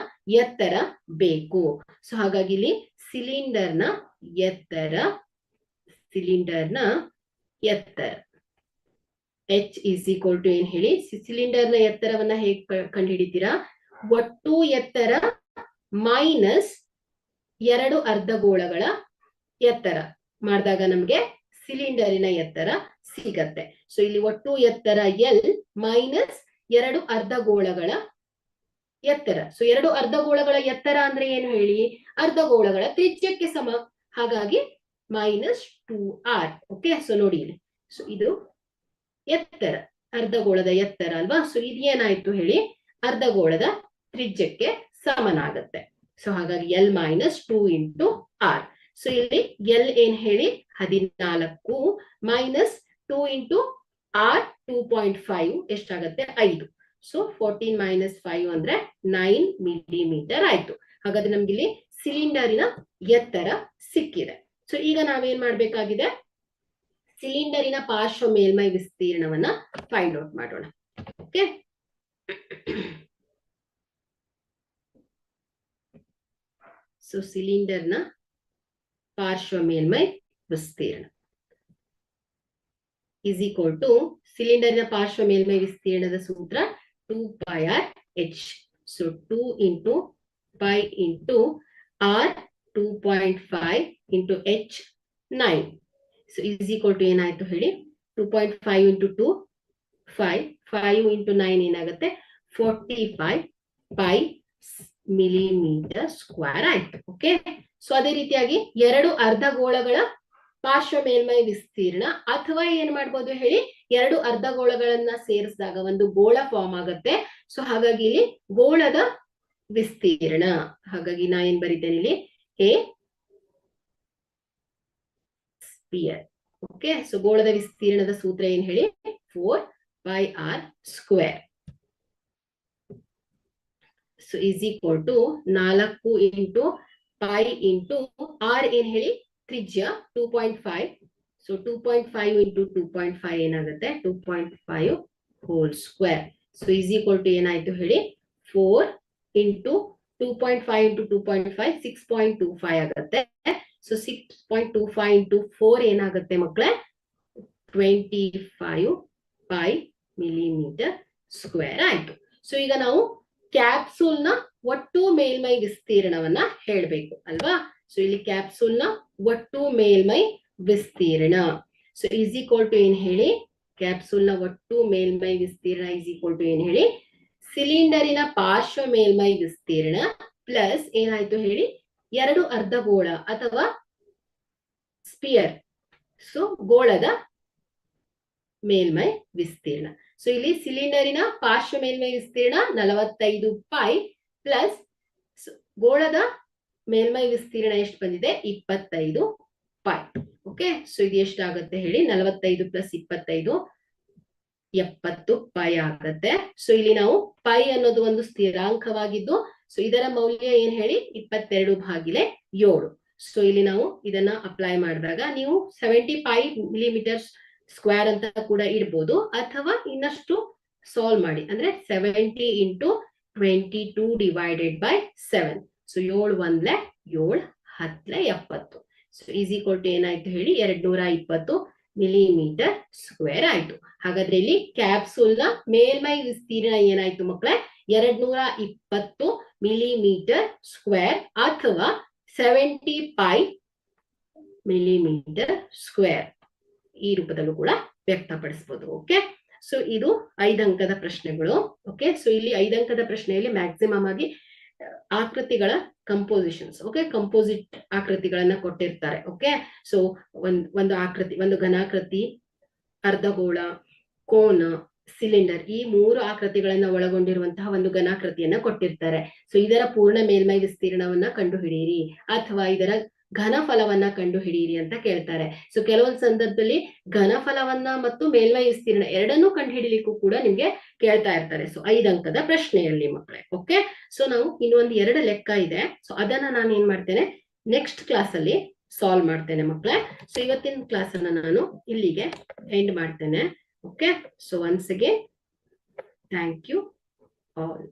ಎತ್ತರ ಬೇಕು. ಸೊ ಹಾಗಾಗಿ ಇಲ್ಲಿ ಸಿಲಿಂಡರ್ನ ಎತ್ತರ H ಇಸ್ ಈಕ್ವಲ್ ಟು ಏನ್ ಹೇಳಿ, ಸಿಲಿಂಡರ್ನ ಎತ್ತರವನ್ನ ಹೇಗೆ ಕಂಡುಹಿಡಿತೀರಾ, ಒಟ್ಟು ಎತ್ತರ ಮೈನಸ್ 2 ಅರ್ಧಗೋಳಗಳ ಎತ್ತರ ಮಾಡಿದಾಗ ನಮ್ಗೆ ಸಿಲಿಂಡರಿನ ಎತ್ತರ ಸಿಗತ್ತೆ. ಸೊ ಇಲ್ಲಿ ಒಟ್ಟು ಎತ್ತರ L ಮೈನಸ್ 2 ಅರ್ಧಗೋಳಗಳ ಎತ್ತರ. ಸೊ 2 ಅರ್ಧಗೋಳಗಳ ಎತ್ತರ ಅಂದ್ರೆ ಏನು ಹೇಳಿ, ಅರ್ಧಗೋಳಗಳ ತ್ರಿಜ್ಯಕ್ಕೆ ಸಮ. ಹಾಗಾಗಿ ಮೈನಸ್ 2r. ಓಕೆ, ಸೊ ನೋಡಿ ಇಲ್ಲಿ, ಸೊ ಇದು ಎತ್ತರ, ಅರ್ಧಗೋಳದ ಎತ್ತರ ಅಲ್ವಾ? ಸೊ ಇದೇನಾಯ್ತು ಹೇಳಿ, ಅರ್ಧಗೋಳದ ತ್ರಿಜ್ಯಕ್ಕೆ ಸಮನಾಗತ್ತೆ. ಸೊ ಹಾಗಾಗಿ L minus 2 into R. So ಇಲ್ಲಿ L ಏನ್ ಹೇಳಿ, 14 ಮೈನಸ್ 2 ಇಂಟು R 2.5 ಎಷ್ಟಾಗತ್ತೆ, 5. ಸೊ 14 ಮೈನಸ್ 5 ಅಂದ್ರೆ 9 ಮಿಲಿಮೀಟರ್ ಆಯ್ತು. ಹಾಗಾದ್ರೆ ನಮ್ಗೆ ಇಲ್ಲಿ ಸಿಲಿಂಡರಿನ ಎತ್ತರ ಸಿಕ್ಕಿದೆ. ಸೊ ಈಗ ನಾವೇನ್ ಮಾಡ್ಬೇಕಾಗಿದೆ, ಸಿಲಿಂಡರಿನ ಪಾರ್ಶ್ವ ಮೇಲ್ಮೈ ವಿಸ್ತೀರ್ಣವನ್ನ ಫೈಂಡ್ ಔಟ್ ಮಾಡೋಣ. ಓಕೆ, ಸೊ ಸಿಲಿಂಡರ್ನ ಪಾರ್ಶ್ವ ಮೇಲ್ಮೈ ವಿಸ್ತೀರ್ಣ ಇಸ್ ಈಕ್ವಲ್ ಟು, ಸಿಲಿಂಡರಿನ ಪಾರ್ಶ್ವ ಮೇಲ್ಮೈ ವಿಸ್ತೀರ್ಣದ ಸೂತ್ರ 2πr/h. So 2 into π into r 2.5 into h 9. So is equal to ಏನಾಯ್ತು ಹೇಳಿ, 2.5 ಇಂಟು 2 5, 5 ಇಂಟು 9 ಏನಾಗುತ್ತೆ, 45 π ಮಿಲಿಮೀಟರ್ ಸ್ಕ್ವೇರ್ ಆಯ್ತು. ಓಕೆ, ಸೊ ಅದೇ ರೀತಿಯಾಗಿ 2 ಅರ್ಧಗೋಳಗಳ ಪಾರ್ಶ್ವ ಮೇಲ್ಮೈ ವಿಸ್ತೀರ್ಣ, ಅಥವಾ ಏನ್ ಮಾಡ್ಬೋದು ಹೇಳಿ, 2 ಅರ್ಧಗೋಳಗಳನ್ನ ಸೇರಿಸಿದಾಗ ಒಂದು ಗೋಳ ಫಾರ್ಮ್ ಆಗುತ್ತೆ. ಸೊ ಹಾಗಾಗಿ ಇಲ್ಲಿ ಗೋಳದ ವಿಸ್ತೀರ್ಣ, ಹಾಗಾಗಿ ನಾ ಏನ್ ಬರೀತೇನೆ ಇಲ್ಲಿ, ಎ ಸ್ಪಿಯರ್. ಓಕೆ, ಸೊ ಗೋಳದ ವಿಸ್ತೀರ್ಣದ ಸೂತ್ರ ಏನ್ ಹೇಳಿ, 4πr square. So is equal to 4 into π into r ಏನ್ ಹೇಳಿ, ತ್ರಿಜ್ಯ 2.5. ಸೊ 2.5 ಇಂಟು 2.5 ಏನಾಗುತ್ತೆ, 2.5 whole square. So is equal to ಏನಾಯ್ತು ಹೇಳಿ, 4 ಇಂಟು 2.5 ಇಂಟು 2.5 6.25 ಆಗುತ್ತೆ. ಸೊ 6.25 ಇಂಟು 4 ಏನಾಗುತ್ತೆ ಮಕ್ಕಳೇ, 25 π ಮಿಲಿಮೀಟರ್ ಸ್ಕ್ವೇರ್ ಆಯ್ತು. ಸೊ ಈಗ ನಾವು ಕ್ಯಾಪ್ಸೂಲ್ ನ ಒಟ್ಟು ಮೇಲ್ಮೈ ವಿಸ್ತೀರ್ಣವನ್ನ ಹೇಳ್ಬೇಕು ಅಲ್ವಾ? ಸೊ ಇಲ್ಲಿ ಕ್ಯಾಪ್ಸೂಲ್ ನ ಒಟ್ಟು ಮೇಲ್ಮೈ ವಿಸ್ತೀರ್ಣ, ಸೊ ಇಸ್ ಈಕ್ವಲ್ ಟು ಏನ್ ಹೇಳಿ, ಕ್ಯಾಪ್ಸೂಲ್ ನ ಒಟ್ಟು ಮೇಲ್ಮೈ ವಿಸ್ತೀರ್ಣ ಇಸ್ ಈಕ್ವಲ್ ಟು ಏನ್ ಹೇಳಿ, ಸಿಲಿಂಡರಿನ ಪಾರ್ಶ್ವ ಮೇಲ್ಮೈ ವಿಸ್ತೀರ್ಣ ಪ್ಲಸ್ ಏನಾಯ್ತು ಹೇಳಿ, 2 ಅರ್ಧಗೋಳ ಅಥವಾ ಸ್ಪಿಯರ್, ಸೊ ಗೋಳದ ಮೇಲ್ಮೈ ವಿಸ್ತೀರ್ಣ. ಸೊ ಇಲ್ಲಿ ಸಿಲಿಂಡರಿನ ಪಾರ್ಶ್ವ ಮೇಲ್ಮೈ ವಿಸ್ತೀರ್ಣ 45 ಪೈ ಪ್ಲಸ್ ಗೋಳದ ಮೇಲ್ಮೈ ವಿಸ್ತೀರ್ಣ ಎಷ್ಟು ಬಂದಿದೆ 25 ಪೈ. ಓಕೆ, ಸೊ ಇದು ಎಷ್ಟಾಗುತ್ತೆ ಹೇಳಿ, 45 ಪ್ಲಸ್ 25 70 ಪೈ ಆಗತ್ತೆ. ಸೊ ಇಲ್ಲಿ ನಾವು ಪೈ ಅನ್ನೋದು ಒಂದು ಸ್ಥಿರಾಂಕವಾಗಿದ್ದು, ಸೊ ಇದರ ಮೌಲ್ಯ ಏನ್ ಹೇಳಿ 22/7. ಸೊ ಇಲ್ಲಿ ನಾವು ಇದನ್ನ ಅಪ್ಲೈ ಮಾಡಿದಾಗ ನೀವು 75 ಮಿಲಿಮೀಟರ್ ಸ್ಕ್ವೇರ್ ಅಂತ ಕೂಡ ಇಡ್ಬೋದು, ಅಥವಾ ಇನ್ನಷ್ಟು ಸಾಲ್ವ್ ಮಾಡಿ ಅಂದ್ರೆ 70 into 22 divided by 7. So 7 1 7 10 70. So is equal to ಏನಾಯ್ತು ಹೇಳಿ 220 ಮಿಲಿಮೀಟರ್ ಸ್ಕ್ವೇರ್ ಆಯ್ತು. ಹಾಗಾದ್ರೆ ಇಲ್ಲಿ ಕ್ಯಾಪ್ಸೂಲ್ ನ ಮೇಲ್ಮೈ ವಿಸ್ತೀರ್ಣ ಏನಾಯ್ತು ಮಕ್ಕಳೇ 220 ಮಿಲಿಮೀಟರ್ ಸ್ಕ್ವೇರ್ ಅಥವಾ 70 ಪೈ ಮಿಲಿಮೀಟರ್ ಸ್ಕ್ವೇರ್ ಈ ರೂಪದಲ್ಲೂ ಕೂಡ ವ್ಯಕ್ತಪಡಿಸಬಹುದು. ಓಕೆ, ಸೊ ಇದು 5 ಅಂಕದ ಪ್ರಶ್ನೆಗಳು. ಓಕೆ, ಸೊ ಇಲ್ಲಿ 5 ಅಂಕದ ಪ್ರಶ್ನೆಯಲ್ಲಿ ಮ್ಯಾಕ್ಸಿಮಮ್ ಆಗಿ ಆಕೃತಿಗಳ ಕಂಪೋಸಿಷನ್ಸ್, ಓಕೆ, ಕಂಪೋಸಿಟ್ ಆಕೃತಿಗಳನ್ನ ಕೊಟ್ಟಿರ್ತಾರೆ. ಓಕೆ, ಸೊ ಒಂದು ಆಕೃತಿ, ಒಂದು ಘನಾಕೃತಿ, ಅರ್ಧಗೋಳ, ಕೋನ, ಸಿಲಿಂಡರ್, ಈ 3 ಆಕೃತಿಗಳನ್ನ ಒಳಗೊಂಡಿರುವಂತಹ ಒಂದು ಘನಾಕೃತಿಯನ್ನ ಕೊಟ್ಟಿರ್ತಾರೆ. ಸೊ ಇದರ ಪೂರ್ಣ ಮೇಲ್ಮೈ ವಿಸ್ತೀರ್ಣವನ್ನ ಕಂಡುಹಿಡಿಯಿರಿ ಅಥವಾ ಇದರ ಘನಫಲವನ್ನ ಕಂಡುಹಿಡಿಯಿರಿ ಅಂತ ಕೇಳ್ತಾರೆ. ಸೊ ಕೆಲವೊಂದು ಸಂದರ್ಭದಲ್ಲಿ ಘನಫಲವನ್ನ ಮತ್ತು ಮೇಲ್ಮೈ ವಿಸ್ತೀರ್ಣ ಎರಡನ್ನೂ ಕಂಡುಹಿಡಿಲಿಕ್ಕೂ ಕೂಡ ನಿಮ್ಗೆ ಕೇಳ್ತಾ ಇರ್ತಾರೆ. ಸೊ 5 ಅಂಕದ ಪ್ರಶ್ನೆಯಲ್ಲಿ ಮಕ್ಕಳೇ. ಓಕೆ, ಸೊ ನಾವು ಇನ್ನೊಂದು 2 ಲೆಕ್ಕ ಇದೆ. ಸೊ ಅದನ್ನ ನಾನು ಏನ್ ಮಾಡ್ತೇನೆ ನೆಕ್ಸ್ಟ್ ಕ್ಲಾಸ್ ಅಲ್ಲಿ ಸಾಲ್ವ್ ಮಾಡ್ತೇನೆ ಮಕ್ಕಳೇ. ಸೊ ಇವತ್ತಿನ ಕ್ಲಾಸ್ ಅನ್ನ ನಾನು ಇಲ್ಲಿಗೆ ಎಂಡ್ ಮಾಡ್ತೇನೆ. Okay, so once again thank you all.